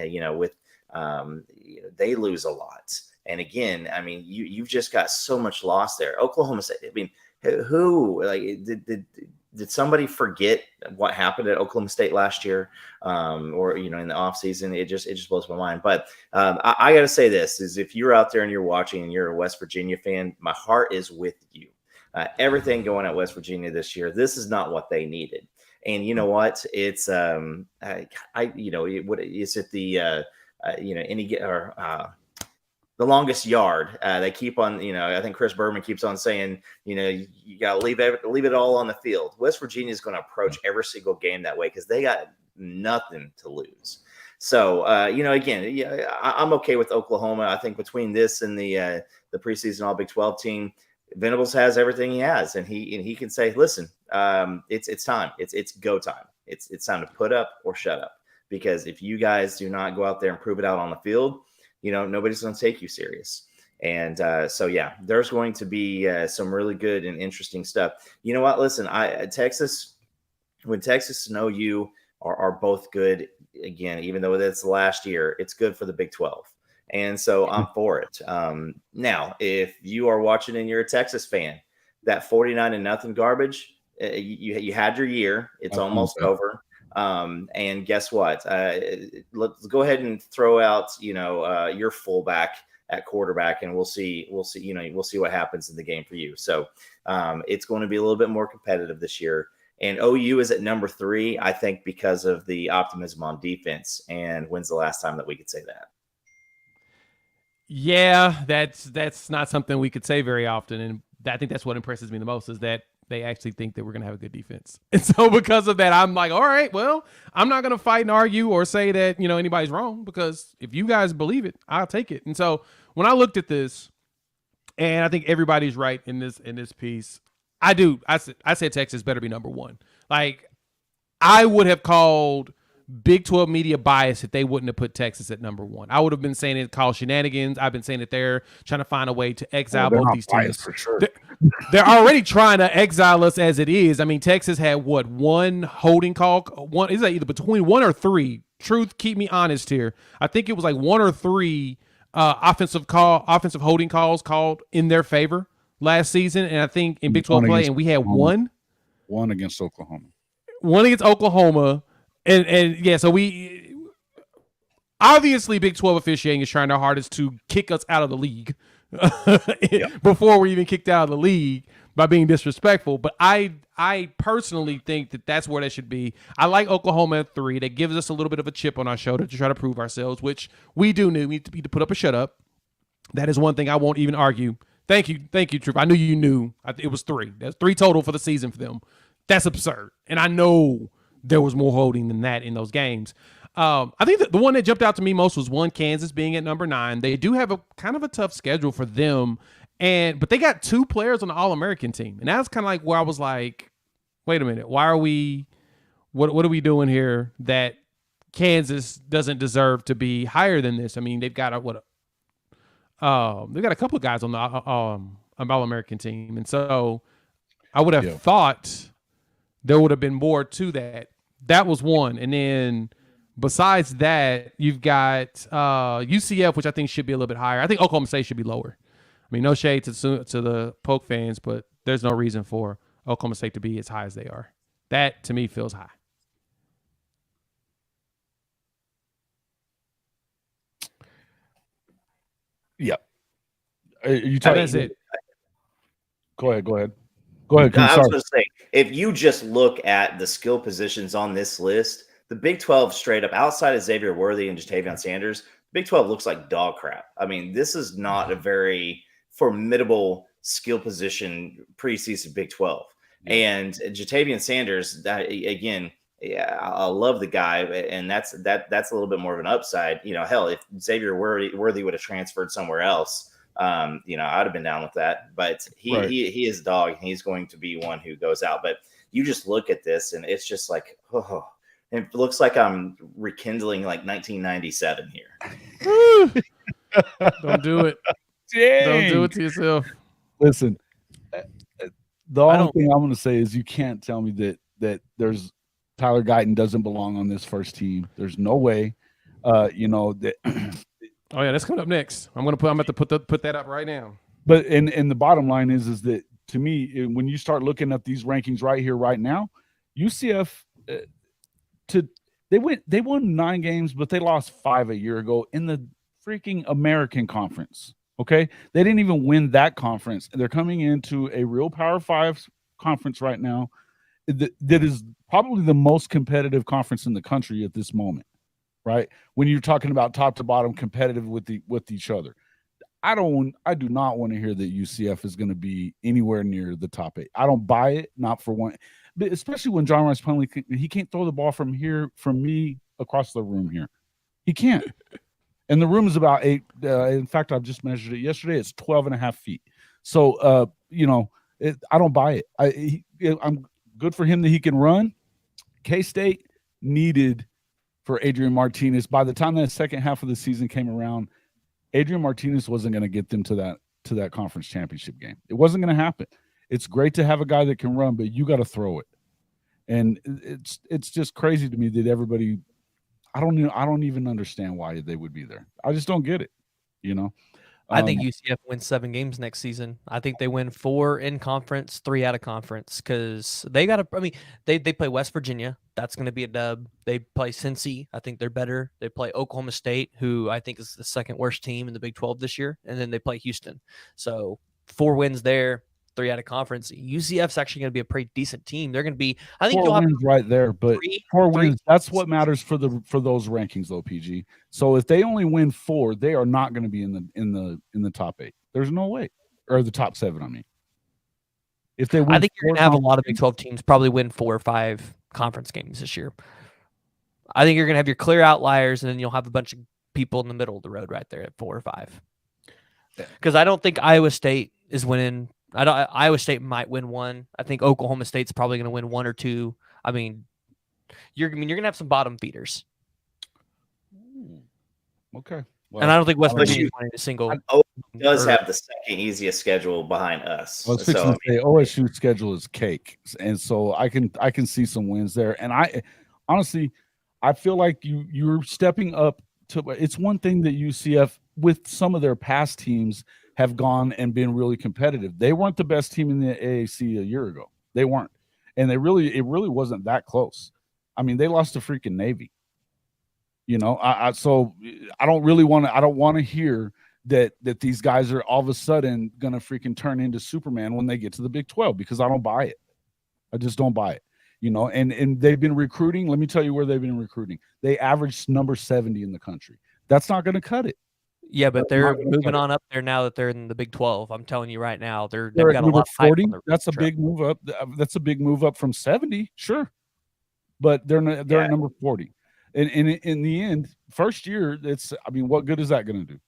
They lose a lot. And again, I mean, you've just got so much loss there. Oklahoma State. I mean, who did somebody forget what happened at Oklahoma State last year, or in the offseason? It just blows my mind. But I got to say this is, if you're out there and you're watching and you're a West Virginia fan, my heart is with you. Everything going at West Virginia this year, this is not what they needed. And you know what? It's the longest yard. They keep on, I think Chris Berman keeps on saying, you got to leave it all on the field. West Virginia is going to approach every single game that way because they got nothing to lose. So, again, I'm okay with Oklahoma. I think between this and the preseason All Big 12 team, Venables has everything he has, and he can say, listen, it's time. It's go time. It's time to put up or shut up, because if you guys do not go out there and prove it out on the field, nobody's going to take you serious. And so, yeah, there's going to be some really good and interesting stuff. You know what? Listen, Texas and OU are both good. Again, even though it's the last year, it's good for the Big 12. And so I'm for it. Now, if you are watching and you're a Texas fan, that 49-0 garbage, you had your year. It's almost over. And guess what? Let's go ahead and throw out, your fullback at quarterback, and we'll see what happens in the game for you. So it's going to be a little bit more competitive this year. And OU is at number 3, I think, because of the optimism on defense. And when's the last time that we could say that? Yeah, that's not something we could say very often. And I think that's what impresses me the most, is that they actually think that we're going to have a good defense. And so because of that, I'm like, all right, well, I'm not going to fight and argue or say that, anybody's wrong, because if you guys believe it, I'll take it. And so when I looked at this, and I think everybody's right in this piece, I said Texas better be number 1. Like, I would have called Big 12 media bias if they wouldn't have put Texas at number 1. I would have been saying it called shenanigans. I've been saying that they're trying to find a way to exile both these teams. For sure. They're already trying to exile us as it is. I mean, Texas had one holding call? One, is that either between 1 or 3? Truth, keep me honest here. I think it was like 1 or 3 offensive holding calls called in their favor last season, and I think in Big 12 play, and we had one against Oklahoma. One against Oklahoma. And yeah, so we obviously Big 12 officiating is trying their hardest to kick us out of the league before we're even kicked out of the league by being disrespectful. But I personally think that that's where they should be. I like Oklahoma at 3. That gives us a little bit of a chip on our shoulder to try to prove ourselves, which we do need to put up a shut up. That is one thing I won't even argue. Thank you, Truth. I knew you knew. It was 3. That's 3 total for the season for them. That's absurd. And I know there was more holding than that in those games. I think that the one that jumped out to me most was Kansas being at number 9. They do have a kind of a tough schedule for them, but they got 2 players on the All-American team, and that's kind of like where I was like, wait a minute, why are we? What are we doing here that Kansas doesn't deserve to be higher than this? I mean, they've got they've got a couple of guys on the All-American team, and so I would have thought there would have been more to that. That was one. And then Besides that, you've got UCF, which I think should be a little bit higher. I think Oklahoma State should be lower. I mean, no shade to the Polk fans, but there's no reason for Oklahoma State to be as high as they are. That, to me, feels high. Yeah. You talking? That's it. Go ahead. I was going to say, if you just look at the skill positions on this list, the Big 12 straight up, outside of Xavier Worthy and Jatavion Sanders, Big 12 looks like dog crap. I mean, this is not a very formidable skill position preseason Big 12. Yeah. And Jatavion Sanders, that again, yeah, I love the guy, and that's a little bit more of an upside. You know, hell, if Xavier Worthy would have transferred somewhere else, you know, I'd have been down with that. But he is a dog, and he's going to be one who goes out. But you just look at this, and it's just like, oh, it looks like I'm rekindling like 1997 here. Don't do it. Dang. Don't do it to yourself. Listen, the only thing I'm going to say is you can't tell me that there's Tyler Guyton doesn't belong on this first team. There's no way. You know that. Oh yeah, that's coming up next. I'm about to put that up right now. But and the bottom line is that to me, when you start looking at these rankings right here, right now, UCF they won 9 games, but they lost 5 a year ago in the freaking American Conference. Okay, they didn't even win that conference. They're coming into a real Power 5 conference right now that is probably the most competitive conference in the country at this moment. Right, when you're talking about top to bottom competitive with each other, I do not want to hear that UCF is going to be anywhere near the top 8. I don't buy it, not for one, but especially when John Rice Plumlee, he can't throw the ball from me across the room here. He can't. And the room is about 8. In fact, I've just measured it yesterday. It's 12.5 feet. So, you know, I don't buy it. I'm good for him that he can run. K-State needed for Adrian Martinez. By the time that second half of the season came around, Adrian Martinez wasn't going to get them to that conference championship game. It wasn't going to happen. It's great to have a guy that can run, but you got to throw it. And it's just crazy to me that everybody. I don't even understand why they would be there. I just don't get it. You know. I think UCF wins 7 games next season. I think they win 4 in conference, 3 out of conference, because they got to. I mean, they play West Virginia. That's going to be a dub. They play Cincy. I think they're better. They play Oklahoma State, who I think is the second worst team in the Big 12 this year, and then they play Houston. So 4 wins there, 3 out of conference. UCF's actually going to be a pretty decent team. They're going to be. I think 4 you'll wins have right there, but 4 wins. That's what matters for those rankings, though, PG. So if they only win 4, they are not going to be in the top 8. There's no way, or the top 7. I mean, if they win, I think you're going to have a lot of Big 12 teams probably win 4 or 5 conference games this year. I think you're going to have your clear outliers, and then you'll have a bunch of people in the middle of the road right there at 4 or 5. Because I don't think Iowa State is winning. Iowa State might win 1. I think Oklahoma State's probably going to win 1 or 2. I mean, you're going to have some bottom feeders. Okay. Well, and I don't think West Virginia is winning a single. Does have the second easiest schedule behind us. I was fixing to say OSU's schedule is cake, and so I can see some wins there. And I honestly, I feel like you're stepping up to. It's one thing that UCF with some of their past teams have gone and been really competitive. They weren't the best team in the AAC a year ago. They weren't, and it really wasn't that close. I mean, they lost to freaking Navy. You know, so I don't want to hear that these guys are all of a sudden going to freaking turn into Superman when they get to the Big 12, because I don't buy it. I just don't buy it. You know, and they've been recruiting. Let me tell you where they've been recruiting. They averaged number 70 in the country. That's not going to cut it. Yeah, but they're moving on up there now that they're in the Big 12. I'm telling you right now, they've got a lot of 40. That's a big move up. That's a big move up from 70, sure, but they're at number 40. And in the end, first year, what good is that going to do?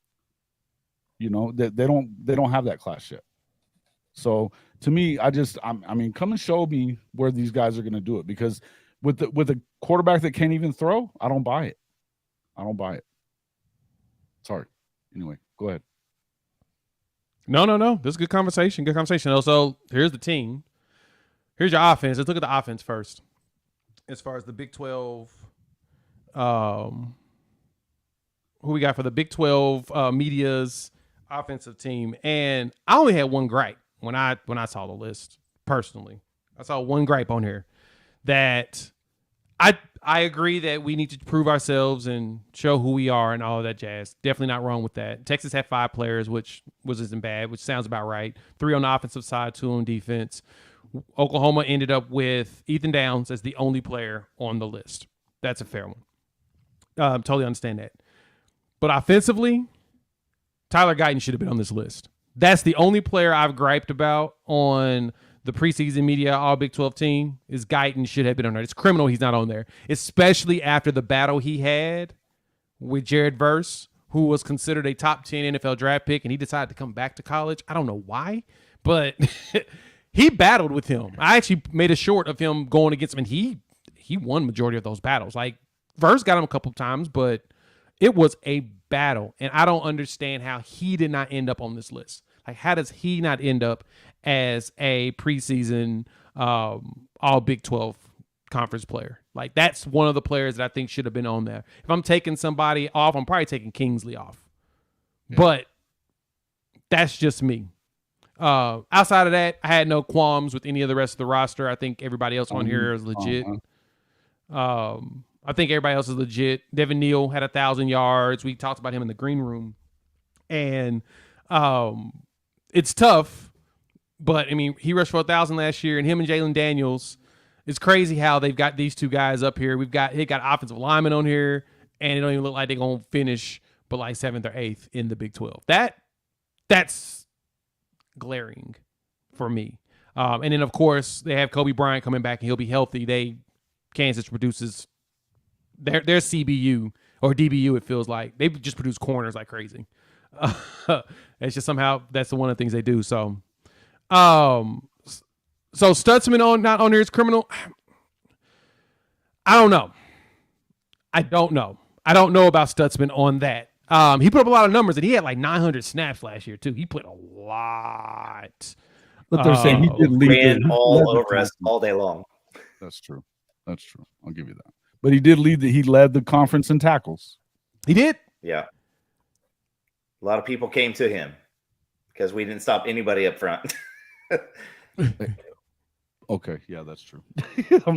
You know, that they don't have that class yet. So to me, I mean, come and show me where these guys are going to do it, because with a quarterback that can't even throw, I don't buy it. Sorry. Anyway, go ahead. No. This is good conversation. Good conversation. Also, here's the team. Here's your offense. Let's look at the offense first. As far as the Big 12 who we got for the Big 12 media's offensive team, and I only had one gripe when I saw the list. Personally, I saw one gripe on here that I agree that we need to prove ourselves and show who we are and all of that jazz. Definitely not wrong with that. Texas had 5 players, which isn't bad, which sounds about right. 3 on the offensive side, 2 on defense. Oklahoma ended up with Ethan Downs as the only player on the list. That's a fair one. Totally understand that. But offensively, Tyler Guyton should have been on this list. That's the only player I've griped about on the preseason media all Big 12 team is Guyton should have been on there. It's criminal he's not on there, especially after the battle he had with Jared Verse, who was considered a top 10 NFL draft pick, and he decided to come back to college. I don't know why, but he battled with him. I actually made a short of him going against him, and he won majority of those battles. Like, Verse got him a couple of times, but it was a battle, and I don't understand how he did not end up on this list. Like, how does he not end up as a preseason all Big 12 conference player? Like, that's one of the players that I think should have been on there. If I'm taking somebody off, I'm probably taking Kingsley off. Yeah. But that's just me. Outside of that, I had no qualms with any of the rest of the roster. I think everybody else on here is legit. I think everybody else is legit. Devin Neal had 1,000 yards. We talked about him in the green room. And it's tough. But, I mean, he rushed for 1,000 last year, and him and Jalen Daniels, it's crazy how they've got these two guys up here. He got offensive linemen on here, and it don't even look like they're going to finish but like 7th or 8th in the Big 12. That's glaring for me. And then, of course, they have Kobe Bryant coming back, and he'll be healthy. Kansas produces their CBU or DBU, it feels like. They just produce corners like crazy. It's just somehow that's the one of the things they do, so... So Stutzman not on there is criminal. I don't know. I don't know about Stutzman on that. He put up a lot of numbers, and he had like 900 snaps last year too. He played a lot. But they're saying he did lead all over us all day long. That's true. I'll give you that. But he did he led the conference in tackles. He did. Yeah. A lot of people came to him because we didn't stop anybody up front. Okay, yeah, that's true. yeah. I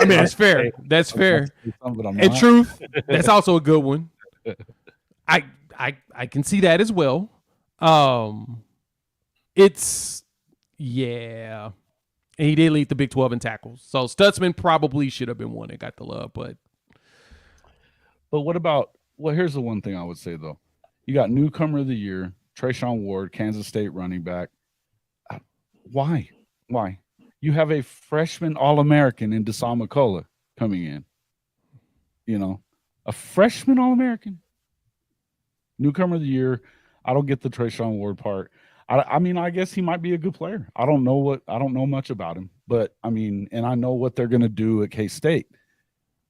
mean, that's fair. That's fair. And truth, that's also a good one. I can see that as well. And he did lead the Big 12 in tackles. So Stutzman probably should have been one that got the love, but what about? Well, here's the one thing I would say though. You got newcomer of the year, Trayshawn Ward, Kansas State running back. Why? You have a freshman All-American in Deshaun McCullough coming in. You know, a freshman All-American. Newcomer of the year. I don't get the Trayshawn Ward part. I mean, I guess he might be a good player. I don't know much about him, but I mean, and I know what they're going to do at K-State.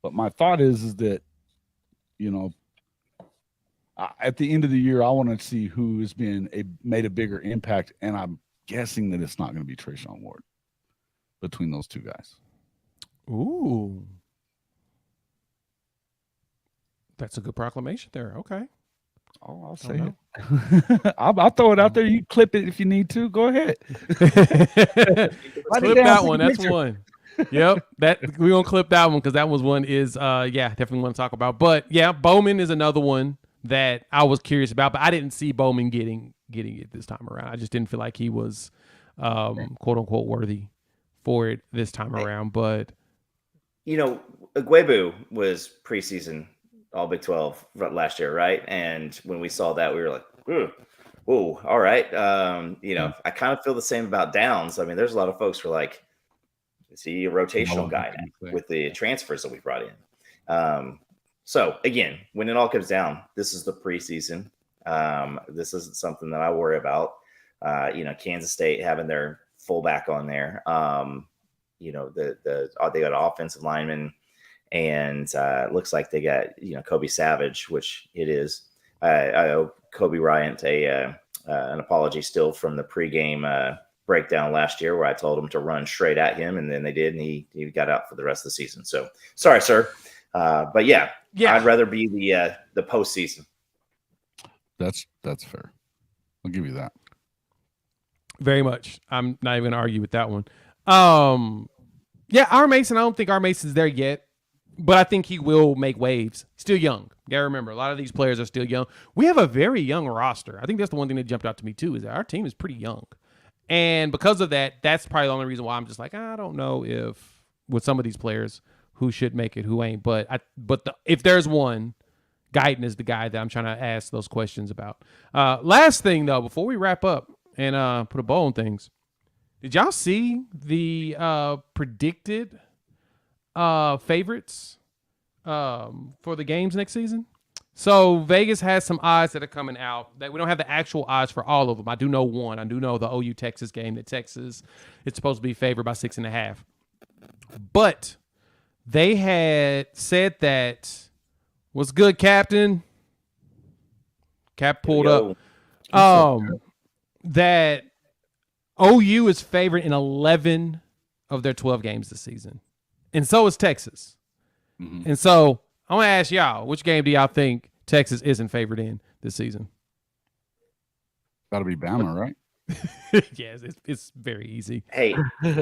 But my thought is that, you know, at the end of the year, I want to see who has made a bigger impact, and I'm guessing that it's not going to be Trayshawn Ward between those two guys. Ooh. That's a good proclamation there. Okay. Oh, I'll say it. I'll throw it out there. You clip it if you need to. Go ahead. Clip that one. That's one. Yep. We're going to clip that one because that was one definitely want to talk about. But, yeah, Bowman is another one that I was curious about, but I didn't see Bowman getting it this time around. I just didn't feel like he was quote unquote worthy for it this time around. But you know, Agwebu was preseason all Big 12 last year, right? And when we saw that, we were like, whoa, all right. You know, I kind of feel the same about Downs. I mean, there's a lot of folks who are like, is he a rotational guy now with the transfers that we brought in? So again, when it all comes down, this is the preseason. This isn't something that I worry about. You know, Kansas State having their fullback on there. You know, they got an offensive lineman, and it looks like they got, you know, Kobe Savage, which it is. I owe Kobe Bryant an apology still from the pregame breakdown last year, where I told him to run straight at him, and then they did, and he got out for the rest of the season. So sorry, sir. But yeah, I'd rather be the postseason. That's fair. I'll give you that. Very much. I'm not even going to argue with that one. Yeah, R. Mason, I don't think R. Mason's there yet, but I think he will make waves. Still young. You gotta remember, a lot of these players are still young. We have a very young roster. I think that's the one thing that jumped out to me too, is that our team is pretty young. And because of that, that's probably the only reason why I'm just like, I don't know if with some of these players who should make it, who ain't. But if there's one, Guyton is the guy that I'm trying to ask those questions about. Last thing though, before we wrap up and put a bow on things, did y'all see the predicted favorites for the games next season? So Vegas has some odds that are coming out that we don't have the actual odds for all of them. I do know one. I do know the OU Texas game that Texas is supposed to be favored by 6.5. But they had said that, what's good, Captain? Cap pulled up. That OU is favored in 11 of their 12 games this season. And so is Texas. Mm-hmm. And so I want to ask y'all, which game do y'all think Texas isn't favored in this season? Got to be Bama, right? Yes, it's very easy. Hey,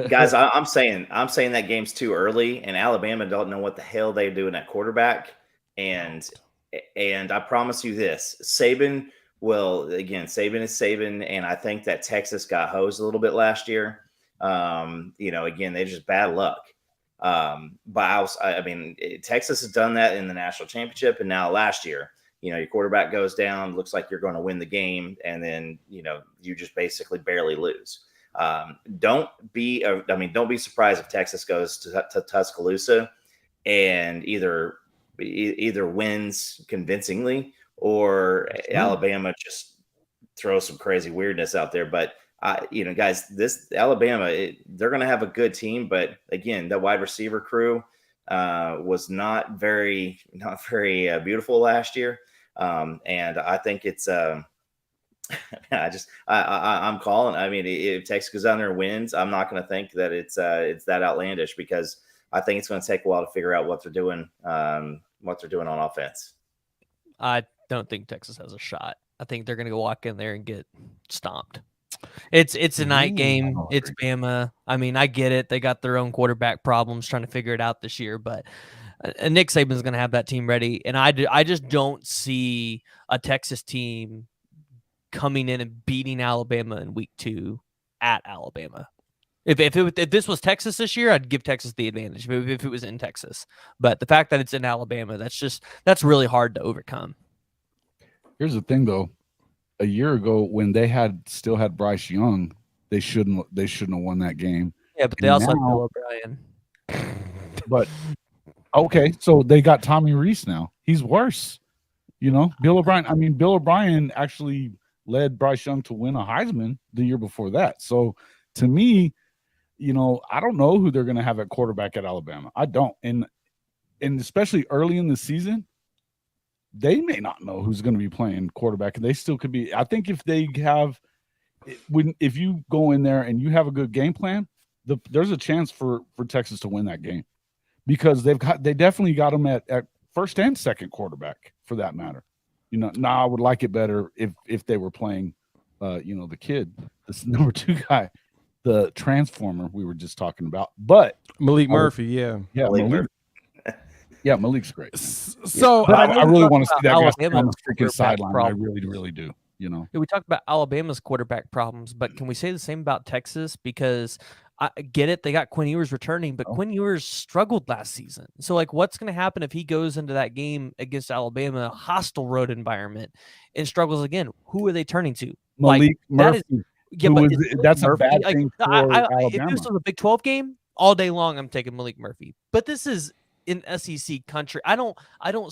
guys, I'm saying that game's too early, and Alabama don't know what the hell they're doing at quarterback. And I promise you this, Saban is Saban, and I think that Texas got hosed a little bit last year. Again, they're just bad luck. But Texas has done that in the national championship, and now last year, your quarterback goes down, looks like you're going to win the game, and then you just basically barely lose. Don't be surprised if Texas goes to Tuscaloosa and either wins convincingly or Alabama just throws some crazy weirdness out there. But guys, this Alabama, they're going to have a good team, but again, the wide receiver crew was not very beautiful last year, and I think it's I'm calling. I mean, if Texas goes down there and wins, I'm not going to think that it's that outlandish, because I think it's going to take a while to figure out what they're doing on offense. I don't think Texas has a shot. I think they're going to go walk in there and get stomped. It's a night game. It's Bama. I mean, I get it. They got their own quarterback problems trying to figure it out this year, but Nick Saban's going to have that team ready. And I just don't see a Texas team coming in and beating Alabama in week 2 at Alabama. If this was Texas this year, I'd give Texas the advantage if it was in Texas. But the fact that it's in Alabama, that's really hard to overcome. Here's the thing, though. A year ago, when they still had Bryce Young, they shouldn't have won that game. Yeah, but they also had Bill O'Brien. But okay, so they got Tommy Reese now. He's worse. Bill O'Brien actually led Bryce Young to win a Heisman the year before that. So to me, I don't know who they're going to have at quarterback at Alabama. I don't, and especially early in the season, they may not know who's going to be playing quarterback, and they still could be. I think if you go in there and you have a good game plan, there's a chance for Texas to win that game, because they definitely got them at first and second quarterback, for that matter. Now I would like it better if they were playing, the kid, this number 2 guy, the transformer we were just talking about, but Malik Murphy, Malik. Yeah, Malik's great. So I really want to see that guy on the freaking sideline. I problem. really, really do. We talked about Alabama's quarterback problems, but can we say the same about Texas? Because I get it, they got Quinn Ewers returning, but Quinn Ewers struggled last season. So, what's going to happen if he goes into that game against Alabama, a hostile road environment, and struggles again? Who are they turning to? Malik Murphy. That's a bad thing for Alabama. If this was a Big 12 game, all day long, I'm taking Malik Murphy. But this is in SEC country. I don't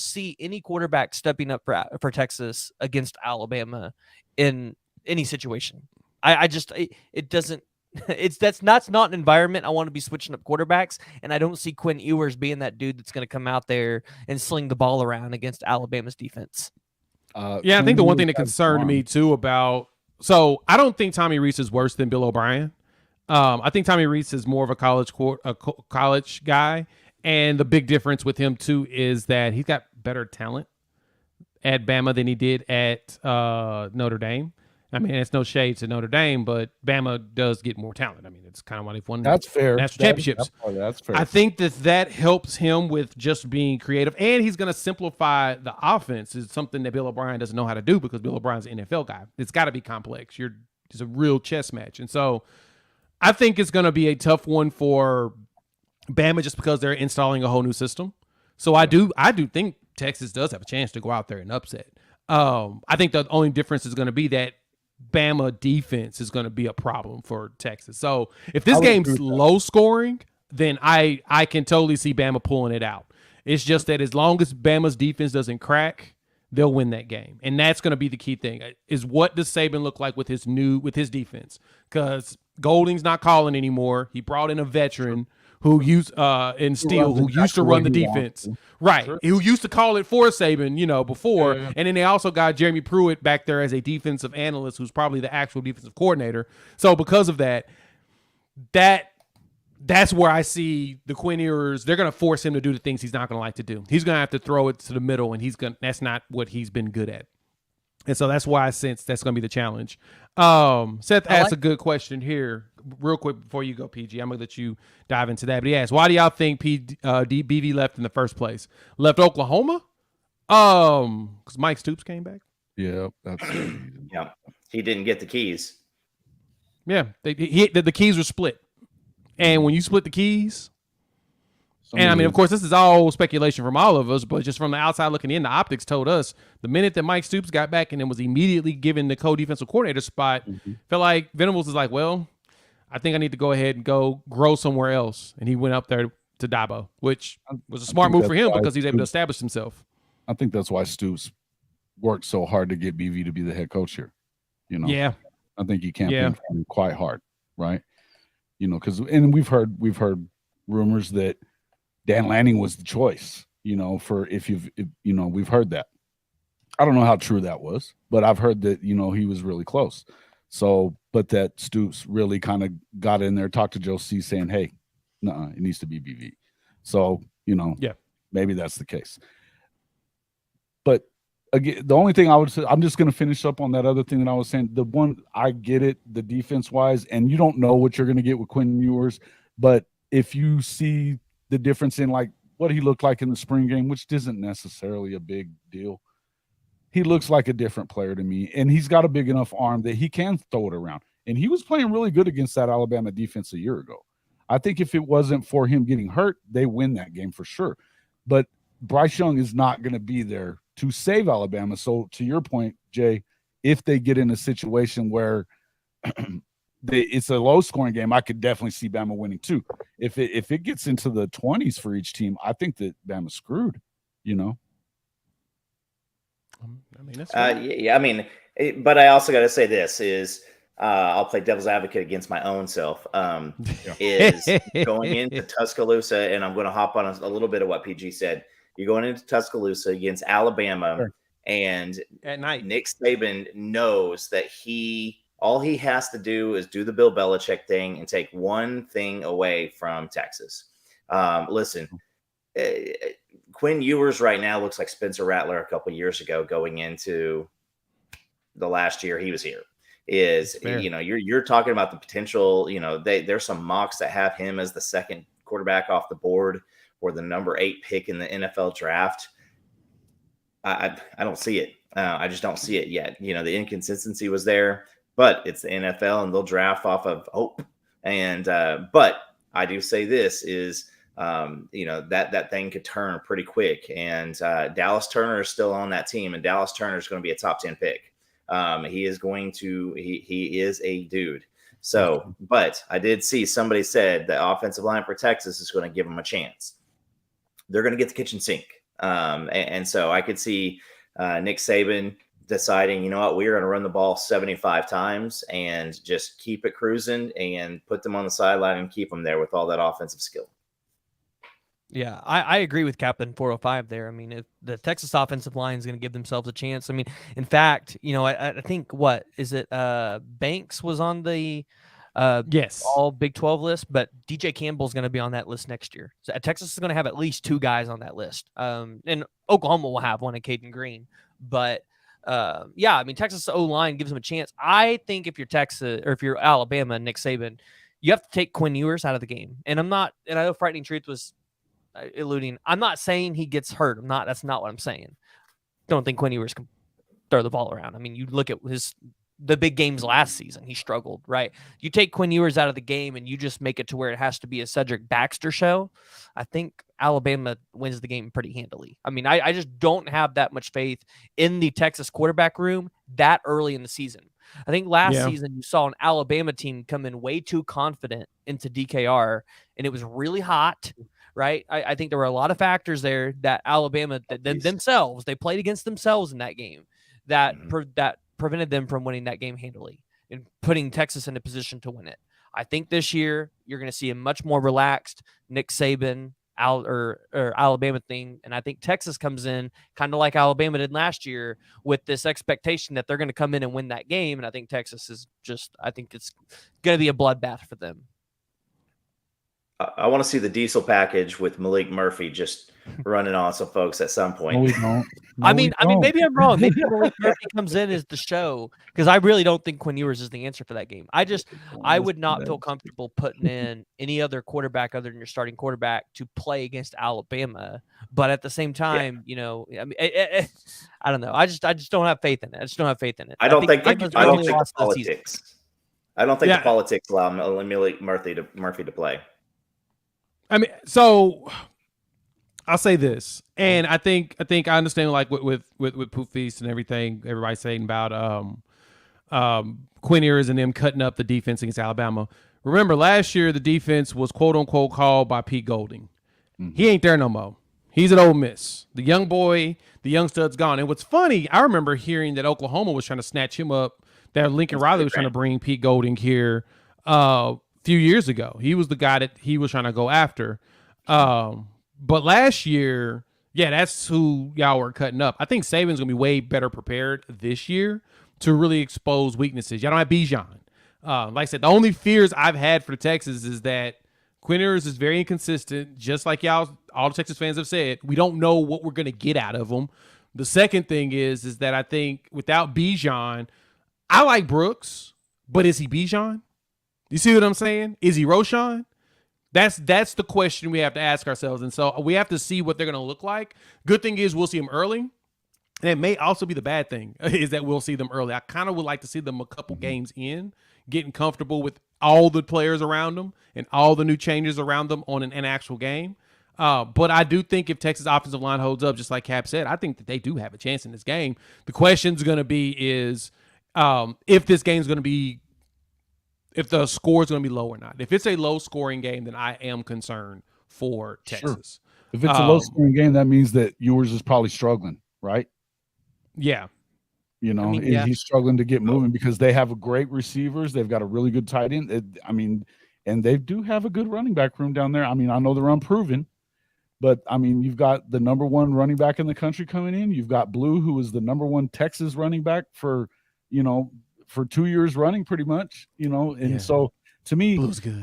see any quarterback stepping up for Texas against Alabama in any situation. That's not an environment I want to be switching up quarterbacks, and I don't see Quinn Ewers being that dude that's going to come out there and sling the ball around against Alabama's defense. I think the one thing that concerned me too so I don't think Tommy Reese is worse than Bill O'Brien. I think Tommy Reese is more of a college guy. And the big difference with him too is that he's got better talent at Bama than he did at Notre Dame. I mean, it's no shade to Notre Dame, but Bama does get more talent. I mean, it's kind of why they've won That's fair. national championships. That's fair. I think that helps him with just being creative, and he's going to simplify the offense. Is something that Bill O'Brien doesn't know how to do because Bill O'Brien's an NFL guy. It's got to be complex. It's a real chess match, and so I think it's going to be a tough one for Bama just because they're installing a whole new system. So I do think Texas does have a chance to go out there and upset. I think the only difference is going to be that Bama defense is going to be a problem for Texas. So if this game's low scoring, then I can totally see Bama pulling it out. It's just that as long as Bama's defense doesn't crack, they'll win that game. And that's going to be the key thing is what does Saban look like with his defense? Because Golding's not calling anymore. He brought in a veteran who used in Steele, who used to run the defense. Right. Sure. Who used to call it for Saban, before. Yeah. And then they also got Jeremy Pruitt back there as a defensive analyst who's probably the actual defensive coordinator. So because of that, that's where I see the Quinn Ewers. They're going to force him to do the things he's not going to like to do. He's going to have to throw it to the middle, and that's not what he's been good at. And so that's why I sense that's going to be the challenge. Seth asked a good question here, real quick before you go, PG. I'm going to let you dive into that. But he asked, why do y'all think BV left in the first place? Left Oklahoma? Because Mike Stoops came back. Yeah, that's yeah. He didn't get the keys. Yeah, the keys were split. And when you split the keys, and I mean, of course, this is all speculation from all of us, but just from the outside looking in, the optics told us the minute that Mike Stoops got back and then was immediately given the co-defensive coordinator spot, felt like Venables is like, well, I think I need to go ahead and go grow somewhere else. And he went up there to Dabo, which was a smart move for him because he's able to establish himself. I think that's why Stoops worked so hard to get BV to be the head coach here. Yeah. I think he campaigned for him quite hard, right? Because we've heard rumors that Dan Lanning was the choice, for we've heard that. I don't know how true that was, but I've heard that, he was really close. So, but that Stoops really kind of got in there, talked to Joe C saying, hey, no, it needs to be BV. So, maybe that's the case. But again, the only thing I would say, I'm just going to finish up on that other thing that I was saying. The one, I get it, the defense wise, and you don't know what you're going to get with Quinn Ewers, but if you see the difference in like what he looked like in the spring game, which isn't necessarily a big deal. He looks like a different player to me, and he's got a big enough arm that he can throw it around. And he was playing really good against that Alabama defense a year ago. I think if it wasn't for him getting hurt, they win that game for sure. But Bryce Young is not going to be there to save Alabama. So to your point, Jay, if they get in a situation where it's a low-scoring game, I could definitely see Bama winning too. If it gets into the 20s for each team, I think that Bama's screwed. I mean, that's but I also got to say this is I'll play devil's advocate against my own self. Is going into Tuscaloosa, and I'm going to hop on a little bit of what PG said. You're going into Tuscaloosa against Alabama, and at night, Nick Saban knows that all he has to do is do the Bill Belichick thing and take one thing away from Texas. Listen, Quinn Ewers right now looks like Spencer Rattler a couple years ago going into the last year he was here. You're talking about the potential, there's some mocks that have him as the second quarterback off the board or the number 8 pick in the NFL draft. I don't see it. I just don't see it yet. The inconsistency was there. But it's the NFL, and they'll draft off of hope. And but I do say this is, that thing could turn pretty quick. And Dallas Turner is still on that team, and Dallas Turner is going to be a top 10 pick. He is he is a dude. So, but I did see somebody said the offensive line for Texas is going to give them a chance. They're going to get the kitchen sink. And so I could see Nick Saban deciding, we're going to run the ball 75 times and just keep it cruising and put them on the sideline and keep them there with all that offensive skill. Yeah, I agree with Captain 405 there. I mean, if the Texas offensive line is going to give themselves a chance. I mean, in fact, I think Banks was on the Yes. all Big 12 list, but DJ Campbell's going to be on that list next year. So Texas is going to have at least 2 guys on that list. And Oklahoma will have one in Caden Green. But yeah, I mean, Texas O-line gives them a chance. I think if you're Texas or if you're Alabama, Nick Saban, you have to take Quinn Ewers out of the game. And I know Frightening Truth was alluding. I'm not saying he gets hurt. That's not what I'm saying. Don't think Quinn Ewers can throw the ball around. I mean, you look at the big games last season, he struggled, right? You take Quinn Ewers out of the game and you just make it to where it has to be a Cedric Baxter show. I think Alabama wins the game pretty handily. I mean, I just don't have that much faith in the Texas quarterback room that early in the season. I think last season you saw an Alabama team come in way too confident into DKR, and it was really hot, right? I think there were a lot of factors there that Alabama themselves, they played against themselves in that game that prevented them from winning that game handily and putting Texas in a position to win it. I think this year you're going to see a much more relaxed Nick Saban or Alabama thing, and I think Texas comes in kind of like Alabama did last year with this expectation that they're going to come in and win that game, and I think Texas is I think it's going to be a bloodbath for them. I want to see the diesel package with Malik Murphy just running on some folks at some point. No, we don't. I mean, maybe I'm wrong. Maybe Malik Murphy comes in as the show, because I really don't think Quinn Ewers is the answer for that game. I would not feel comfortable putting in any other quarterback other than your starting quarterback to play against Alabama. But at the same time, you know, I mean, I don't know. I just don't have faith in it. I don't think the politics. I don't think the politics allow Malik Murphy to play. I mean, so I'll say this, and I think I understand, like with Poop Feast and everything, everybody's saying about Quinn Ewers and them cutting up the defense against Alabama. Remember, last year the defense was quote unquote called by Pete Golding. Mm-hmm. He ain't there no more. He's at Ole Miss. The young boy, the young stud's gone. And what's funny, I remember hearing that Oklahoma was trying to snatch him up. That Lincoln Riley was trying to bring Pete Golding here few years ago. He was the guy that he was trying to go after. But last year, that's who y'all were cutting up. I think Saban's going to be way better prepared this year to really expose weaknesses. Y'all don't have Bijan. Like I said, the only fears I've had for Texas is that Quinn Ewers is very inconsistent, just like all the Texas fans have said. We don't know what we're going to get out of him. The second thing is that I think without Bijan, I like Brooks, but is he Bijan? You see what I'm saying? Is he Roshan? That's the question we have to ask ourselves. And so we have to see what they're going to look like. Good thing is we'll see them early. And it may also be the bad thing is that we'll see them early. I kind of would like to see them a couple games in, getting comfortable with all the players around them and all the new changes around them on an actual game. But I do think if Texas offensive line holds up, just like Cap said, I think that they do have a chance in this game. The question's going to be is if this game's going to be, if the score is going to be low or not. If it's a low-scoring game, then I am concerned for Texas. Sure. If it's a low-scoring game, that means that Ewers is probably struggling, right? Yeah. You know, he's struggling to get moving because they have great receivers. They've got a really good tight end. And they do have a good running back room down there. I mean, I know they're unproven, but, I mean, you've got the number one running back in the country coming in. You've got Blue, who is the number one Texas running back for 2 years running pretty much, and so to me, Blue's good.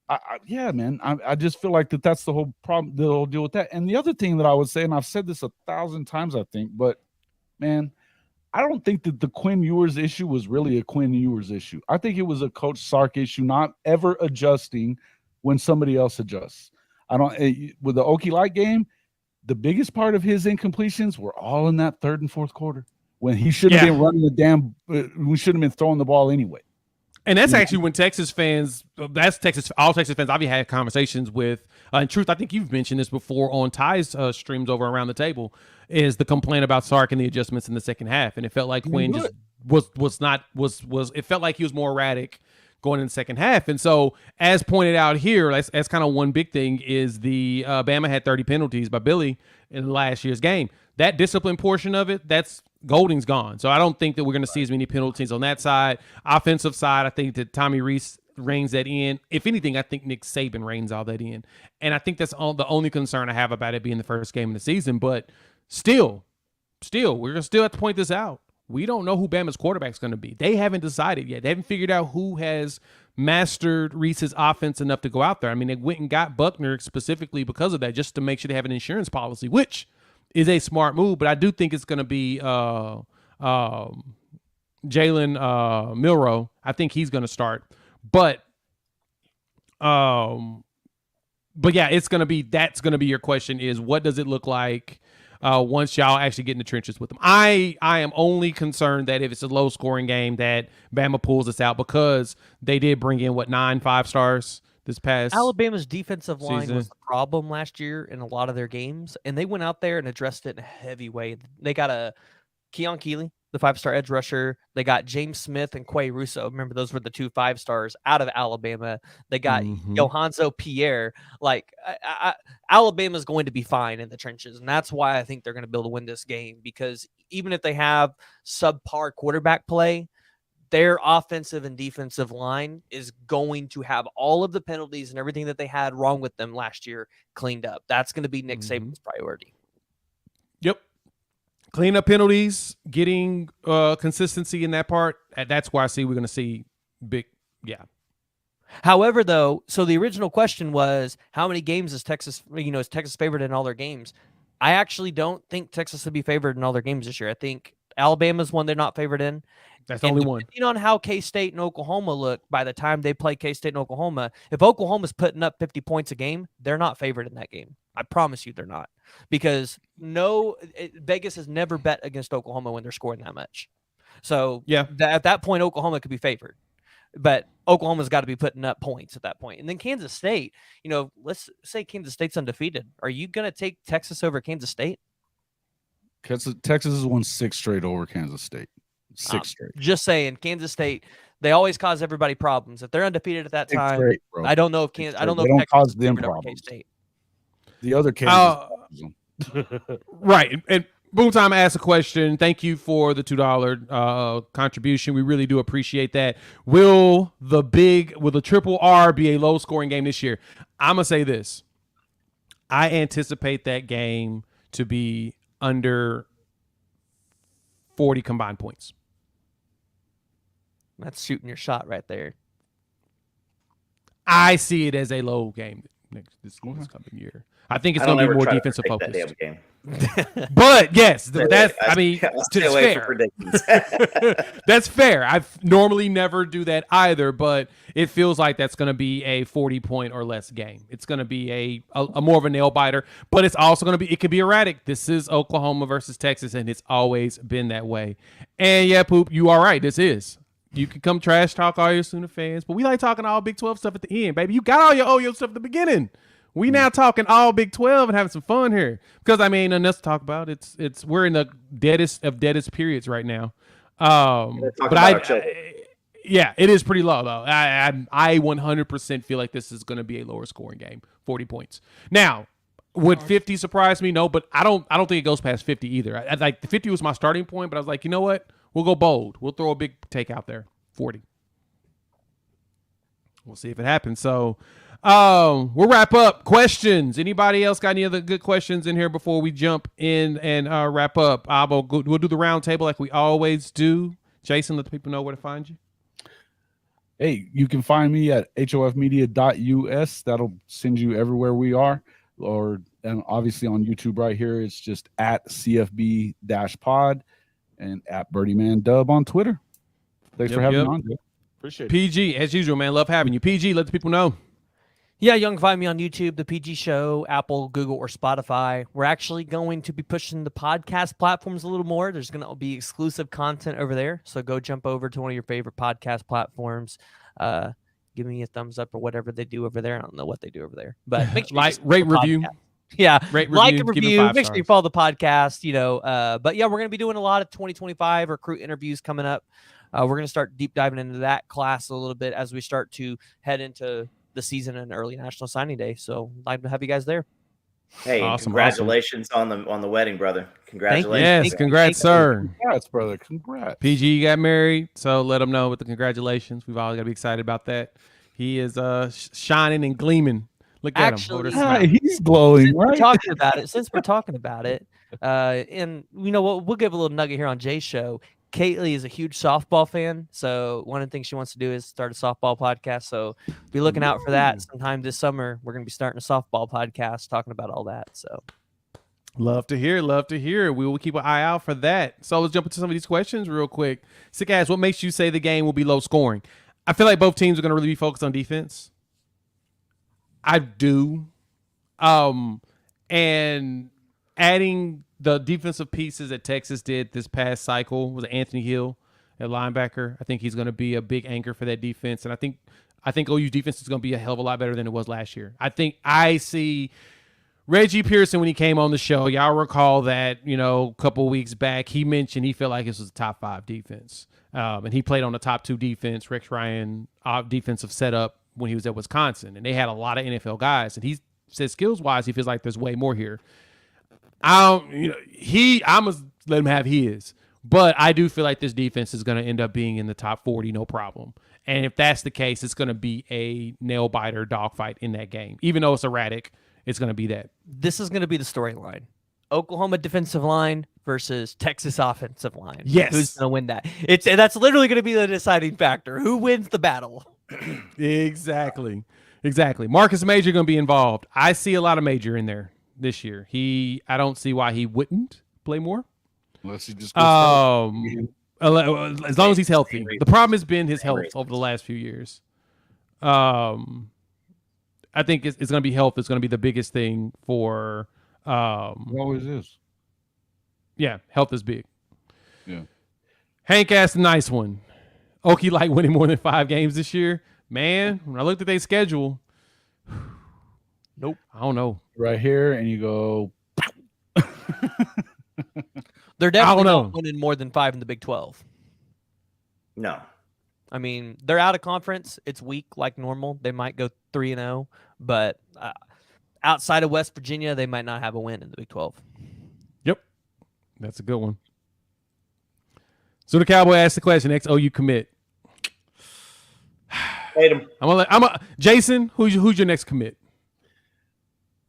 I just feel like that's the whole problem, the whole deal with that. And the other thing that I would say, and I've said this 1,000 times, I think, but man, I don't think that the Quinn Ewers issue was really a Quinn Ewers issue. I think it was a Coach Sark issue, not ever adjusting when somebody else adjusts. With the Okie Light game, the biggest part of his incompletions were all in that third and fourth quarter, when he should have been running we shouldn't have been throwing the ball anyway. And that's actually when Texas fans, all Texas fans I've had conversations with, in truth, I think you've mentioned this before on Ty's streams over around the table, is the complaint about Sark and the adjustments in the second half. And it felt like Quinn just it felt like he was more erratic going in the second half. And so, as pointed out here, that's kind of one big thing is the Bama had 30 penalties by Billy in last year's game. That discipline portion of it, that's Golding's gone. So I don't think that we're going to see as many penalties on that side. Offensive side, I think that Tommy Rees reins that in. If anything, I think Nick Saban reins all that in. And I think that's the only concern I have about it being the first game of the season. But still, we're going to still have to point this out. We don't know who Bama's quarterback's going to be. They haven't decided yet. They haven't figured out who has mastered Reese's offense enough to go out there. I mean, they went and got Buckner specifically because of that, just to make sure they have an insurance policy, which is a smart move. But I do think it's going to be Jalen Milroe. I think he's going to start. But yeah, that's going to be your question is what does it look like once y'all actually get in the trenches with them? I am only concerned that if it's a low scoring game that Bama pulls us out because they did bring in 9 5-stars this past Alabama's defensive line season. was the problem last year in a lot of their games, and they went out there and addressed it in a heavy way. They got a Keon Keeley, the 5-star edge rusher. They got James Smith and Quay Russo. Remember, those were the 2 5-stars out of Alabama. They got Johanzo Pierre. Like, Alabama's going to be fine in the trenches, and that's why I think they're going to be able to win this game, because even if they have subpar quarterback play, their offensive and defensive line is going to have all of the penalties and everything that they had wrong with them last year cleaned up. That's going to be Nick Saban's priority. Yep. Clean up penalties, getting consistency in that part. That's why I see we're going to see big, yeah. However, though, so the original question was, how many games is Texas favored in all their games? I actually don't think Texas will be favored in all their games this year. I think Alabama's one they're not favored in. That's the only one. Depending on how K-State and Oklahoma look by the time they play K-State and Oklahoma, if Oklahoma's putting up 50 points a game, they're not favored in that game. I promise you they're not. Because Vegas has never bet against Oklahoma when they're scoring that much. So yeah, at that point, Oklahoma could be favored. But Oklahoma's got to be putting up points at that point. And then Kansas State, let's say Kansas State's undefeated. Are you going to take Texas over Kansas State? Texas has won 6 straight over Kansas State. 6 straight. Just saying, Kansas State, they always cause everybody problems. If they're undefeated at that time, straight, I don't know if Kansas. I don't know if Texas cause them problems. The other Kansas. Right. And Boom Time asked a question. Thank you for the $2 contribution. We really do appreciate that. Will the triple R be a low scoring game this year? I'm gonna say this. I anticipate that game to be under 40 combined points. That's shooting your shot right there. I see it as a low game this coming year. I think it's going to be more defensive focused. But yes, that's fair. That's fair. I normally never do that either, but it feels like that's going to be a 40-point or less game. It's going to be a more of a nail biter, but it's also going to be, it could be erratic. This is Oklahoma versus Texas, and it's always been that way. And yeah, Poop, you are right. This is. You can come trash talk all your Sooner fans, but we like talking all Big 12 stuff at the end, baby. You got all your OYO stuff at the beginning. We now talking all Big 12 and having some fun here because I mean, nothing else to talk about. We're in the deadest of deadest periods right now. But yeah, it is pretty low though. I 100% feel like this is going to be a lower scoring game, 40 points. Now, would 50 surprise me? No, but I don't think it goes past 50 either. Like the 50 was my starting point, but I was like, you know what? We'll go bold. We'll throw a big take out there. 40. We'll see if it happens. So we'll wrap up. Questions. Anybody else got any other good questions in here before we jump in and wrap up? We'll do the round table like we always do. Jason, let the people know where to find you. Hey, you can find me at hofmedia.us. That'll send you everywhere we are. And obviously on YouTube right here, it's just at CFB-pod. And at BirdieManDub on Twitter. Thanks for having me on, dude. Appreciate it. PG, as usual, man. Love having you. PG, let the people know. Yeah, you can find me on YouTube, The PG Show, Apple, Google, or Spotify. We're actually going to be pushing the podcast platforms a little more. There's going to be exclusive content over there. So go jump over to one of your favorite podcast platforms. Give me a thumbs up or whatever they do over there. I don't know what they do over there. But make sure rate, review. Yeah, rate, like review, and review. Make sure you follow the podcast. But yeah, we're going to be doing a lot of 2025 recruit interviews coming up. We're going to start deep diving into that class a little bit as we start to head into the season and early National Signing Day. So I'd like to have you guys there. Hey, awesome, congratulations on the wedding, brother. Congratulations. Yes, congrats, sir. Congrats, brother. Congrats. PG got married, so let him know with the congratulations. We've all got to be excited about that. He is shining and gleaming. Look at him. He's glowing. Since we're talking about it, and you know what? We'll give a little nugget here on Jay's show. Kaylee is a huge softball fan, so one of the things she wants to do is start a softball podcast. So be looking out for that sometime this summer. We're going to be starting a softball podcast talking about all that. So Love to hear. Love to hear. We will keep an eye out for that. So let's jump into some of these questions real quick. Sick ass, what makes you say the game will be low scoring? I feel like both teams are going to really be focused on defense. I do. And adding the defensive pieces that Texas did this past cycle was Anthony Hill at linebacker. I think he's going to be a big anchor for that defense. And I think OU's defense is going to be a hell of a lot better than it was last year. I see Reggie Pearson, when he came on the show, y'all recall that, a couple weeks back, he mentioned he felt like this was a top 5 defense. And he played on the top 2 defense, Rex Ryan defensive setup when he was at Wisconsin. And they had a lot of NFL guys. And he said skills-wise, he feels like there's way more here. I'm going to let him have his. But I do feel like this defense is going to end up being in the top 40, no problem. And if that's the case, it's going to be a nail-biter dogfight in that game. Even though it's erratic, it's going to be that. This is going to be the storyline. Oklahoma defensive line versus Texas offensive line. Yes. Who's going to win that? That's literally going to be the deciding factor. Who wins the battle? Exactly. Marcus Major going to be involved. I see a lot of Major in there this year. I don't see why he wouldn't play more. Unless he just as long as he's healthy. The problem has been his health over the last few years. I think it's going to be health. It's going to be the biggest thing for. It always is. Yeah, health is big. Yeah. Hank asked a nice one. Okie like winning more than 5 games this year. Man, when I looked at their schedule, nope. I don't know. Right here, and you go. They're definitely not winning more than 5 in the Big 12. No. I mean, they're out of conference. It's weak like normal. They might go 3-0, but outside of West Virginia, they might not have a win in the Big 12. Yep. That's a good one. So the Cowboy asked the question, ex-OU commit. Tatum. Jason, who's your next commit?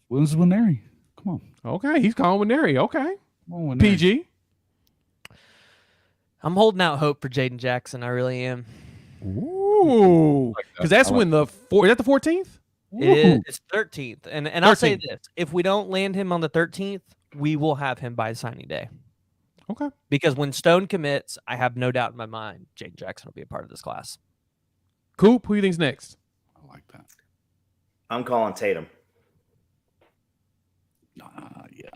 When's Winery? Come on. Okay, he's calling Winery. Okay. Come on, Winery. PG. I'm holding out hope for Jaden Jackson. I really am. Ooh. Because that's when is that the 14th? It's 13th. And I'll say this. If we don't land him on the 13th, we will have him by signing day. Okay. Because when Stone commits, I have no doubt in my mind Jaden Jackson will be a part of this class. Coop, who you think's next? I like that. I'm calling Tatum. Yeah.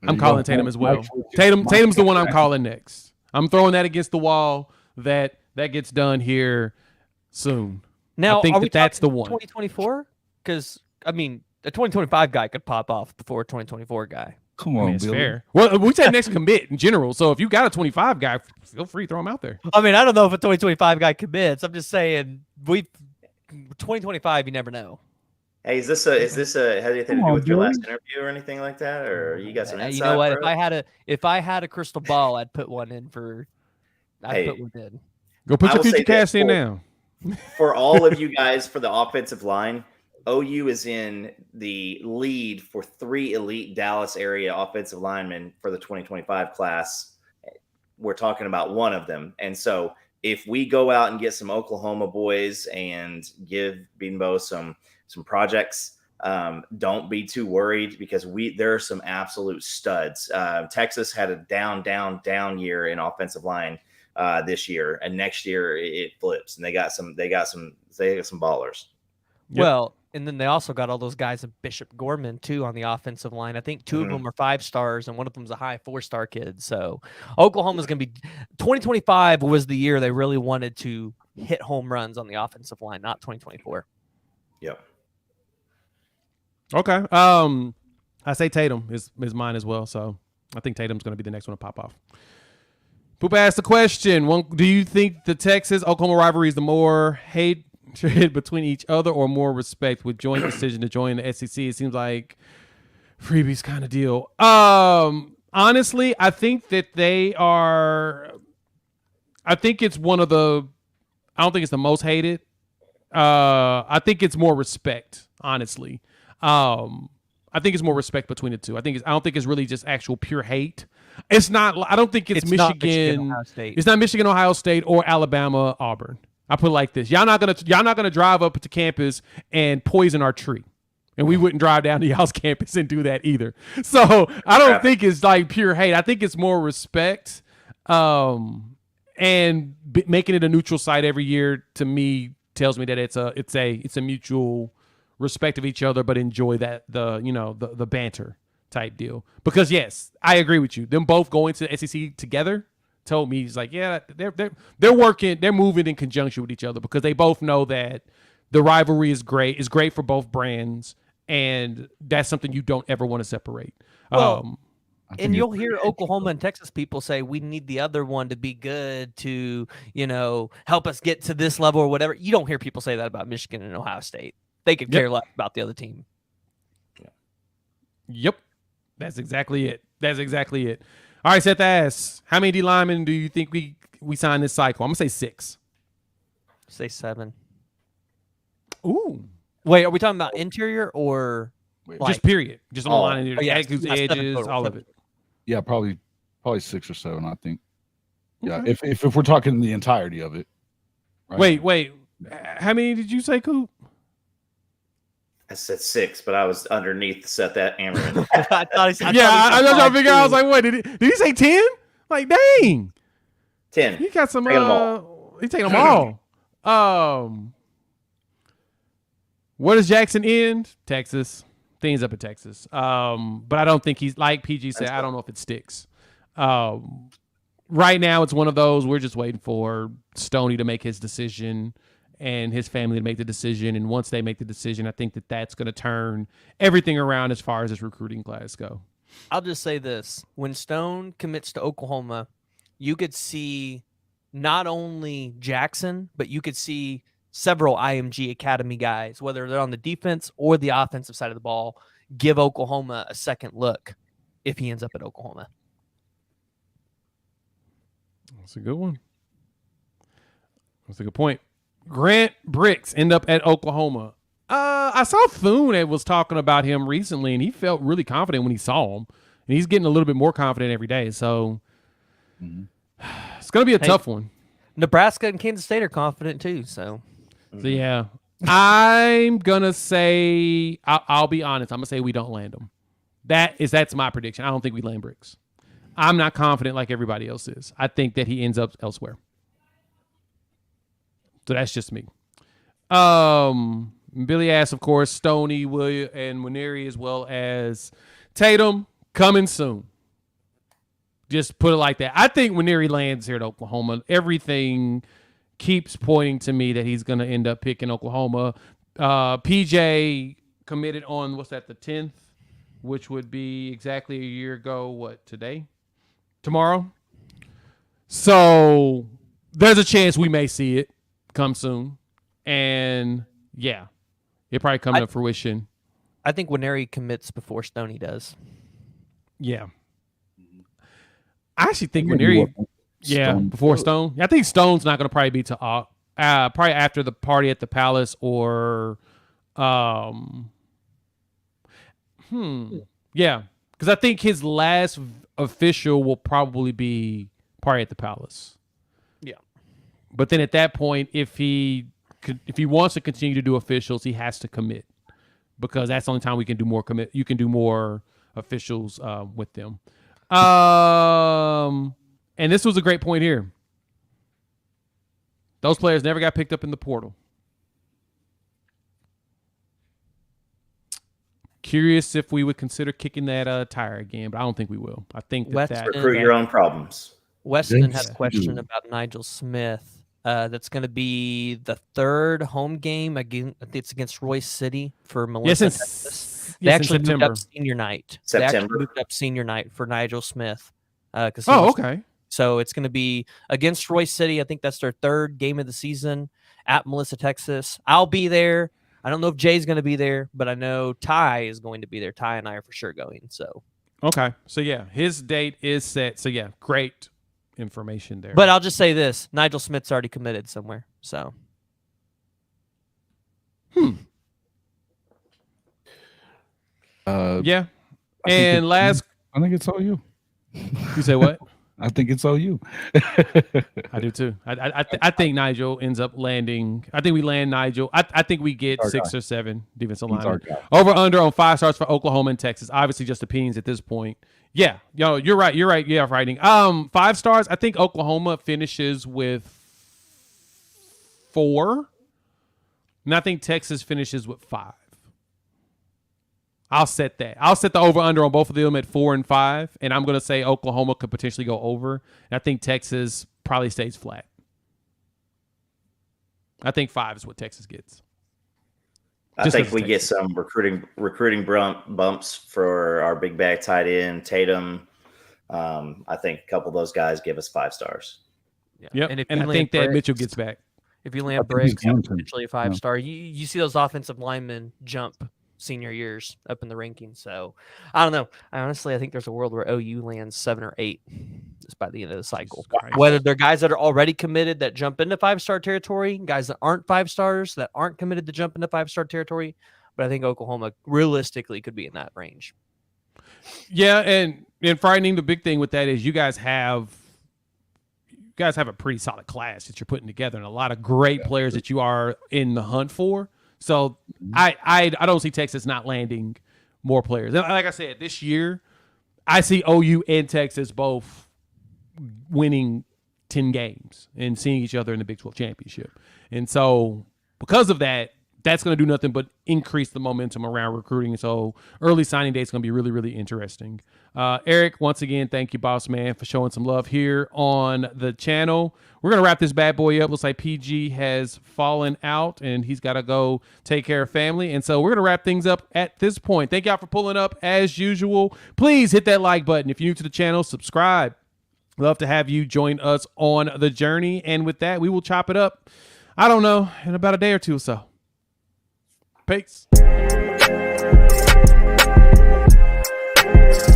I'm calling Tatum as well. Tatum's the one I'm calling next. I'm throwing that against the wall that gets done here soon. Now, I think that's the one. 2024? Because, I mean, a 2025 guy could pop off before a 2024 guy. Come on, it's Billy. fair. Well, we said next commit in general. So if you got a 25 guy, feel free to throw him out there. I mean, I don't know if a 2025 guy commits. I'm just saying 2025, you never know. Hey, has anything to do with your last interview or anything like that, or you got some insight? You know what? If I had a crystal ball, I'd put one in for. Put one in. Go put your future cast in now. For all of you guys, for the offensive line, OU is in the lead for 3 elite Dallas area offensive linemen for the 2025 class. We're talking about one of them, and so if we go out and get some Oklahoma boys and give Beanbo some projects, don't be too worried because there are some absolute studs. Texas had a down year in offensive line this year, and next year it flips, and they got some ballers. Yep. Well, and then they also got all those guys of Bishop Gorman too on the offensive line. I think 2 of them are 5 stars, and one of them's a high 4-star kid. So Oklahoma's going to be 2025 was the year they really wanted to hit home runs on the offensive line, not 2024. Yep. Okay. I say Tatum is mine as well. So I think Tatum's going to be the next one to pop off. Poop asked the question: do you think the Texas-Oklahoma rivalry is the more hatred between each other or more respect with joint decision to join the SEC? It seems like freebies kind of deal. Honestly, I think that they are. I think it's one of the. I don't think it's the most hated. I think it's more respect. Honestly, I I think it's more respect between the two. I don't think it's really just actual pure hate. It's not. I don't think it's Michigan. Ohio State. It's not Michigan, Ohio State, or Alabama, Auburn. I put it like this: y'all not gonna drive up to campus and poison our tree, and we wouldn't drive down to y'all's campus and do that either. So I don't think it's like pure hate. I think it's more respect, and making it a neutral site every year to me tells me that it's a mutual respect of each other, but enjoy the banter type deal. Because yes, I agree with you. Them both going to the SEC together told me, he's like, yeah, they're working, they're moving in conjunction with each other because they both know that the rivalry is great for both brands, and that's something you don't ever want to separate. Well, and you'll hear Oklahoma and Texas people say we need the other one to be good to, help us get to this level or whatever. You don't hear people say that about Michigan and Ohio State. They could care less about the other team. Yep. That's exactly it. All right, Seth asks, how many D linemen do you think we sign this cycle? I'm going to say 6. Say 7. Ooh. Wait, are we talking about interior or just period? Just on the line, edges, all of it. Yeah, probably 6 or 7, I think. Yeah, if we're talking the entirety of it. Right? Wait. How many did you say, Coop? I said 6, but I was underneath to set that hammer. I was trying to figure out. I was like, wait, did he say 10? Like, dang. 10. He got some. He's taking them all. Where does Jackson end? Texas. Things up in Texas. But I don't think he's, like PG said, I don't know if it sticks. Right now, it's one of those, we're just waiting for Stoney to make his decision and his family to make the decision. And once they make the decision, I think that's going to turn everything around as far as this recruiting class go. I'll just say this. When Stone commits to Oklahoma, you could see not only Jackson, but you could see several IMG Academy guys, whether they're on the defense or the offensive side of the ball, give Oklahoma a second look if he ends up at Oklahoma. That's a good one. That's a good point. Grant Bricks end up at Oklahoma. I saw Thune that was talking about him recently, and he felt really confident when he saw him. And he's getting a little bit more confident every day. So it's going to be a tough one. Nebraska and Kansas State are confident too. So yeah, I'm going to say, I'll be honest. I'm going to say we don't land him. That's my prediction. I don't think we land Bricks. I'm not confident like everybody else is. I think that he ends up elsewhere. So that's just me. Billy asks, of course, Stoney, William, and Winery, as well as Tatum, coming soon. Just put it like that. I think Winery lands here at Oklahoma. Everything keeps pointing to me that he's going to end up picking Oklahoma. PJ committed on, the 10th, which would be exactly a year ago, today? Tomorrow? So there's a chance we may see it come soon, and it probably come to fruition. I think Winery commits before Stoney does. Yeah, I actually think Winery, before Stone. I think Stone's not going to probably be to probably after the party at the Palace or because I think his last official will probably be party at the Palace. Yeah, but then at that point, if he wants to continue to do officials, he has to commit because that's the only time we can do more commit. You can do more officials with them. And this was a great point here. Those players never got picked up in the portal. Curious if we would consider kicking that tire again, but I don't think we will. I think that recruit your own problems. Weston had a question about Nigel Smith. That's going to be the third home game again. It's against Royce City for Melissa. Texas. They actually moved up senior night. They actually moved up senior night for Nigel Smith. Okay. So it's going to be against Royce City. I think that's their third game of the season at Melissa, Texas. I'll be there. I don't know if Jay's going to be there, but I know Ty is going to be there. Ty and I are for sure going. So okay. So his date is set. So great information there. But I'll just say this: Nigel Smith's already committed somewhere. So, Yeah. And last, I think it's OU. you say what? I think it's OU. I do too. I think Nigel ends up landing. I think we land Nigel. I think we get 6 or 7 defensive linemen. Over under on 5 stars for Oklahoma and Texas. Obviously, just opinions at this point. Yeah, you're right. Yeah, writing. 5 stars. I think Oklahoma finishes with 4, and I think Texas finishes with 5. I'll set that. I'll set the over-under on both of them at 4 and 5, and I'm going to say Oklahoma could potentially go over, and I think Texas probably stays flat. I think 5 is what Texas gets. I think we get some recruiting bumps for our big bag tight end, Tatum. I think a couple of those guys give us 5 stars. Yeah. Yep. And I think that Mitchell gets back. If you land Briggs, potentially a 5-star, you see those offensive linemen jump senior years up in the rankings. So I don't know. I think there's a world where OU lands 7 or 8 just by the end of the cycle. Whether they're guys that are already committed that jump into 5-star territory, guys that aren't 5 stars that aren't committed to jump into 5-star territory. But I think Oklahoma realistically could be in that range. Yeah, and frightening, the big thing with that is you guys have a pretty solid class that you're putting together and a lot of great players that you are in the hunt for. So I don't see Texas not landing more players. And like I said, this year, I see OU and Texas both winning 10 games and seeing each other in the Big 12 championship. And so because of that, that's going to do nothing but increase the momentum around recruiting. So early signing day is going to be really, really interesting. Eric, once again, thank you, boss man, for showing some love here on the channel. We're going to wrap this bad boy up. Looks like PG has fallen out and he's got to go take care of family. And so we're going to wrap things up at this point. Thank y'all for pulling up as usual. Please hit that like button. If you're new to the channel, subscribe. Love to have you join us on the journey. And with that, we will chop it up, I don't know, in about a day or two or so. Peace.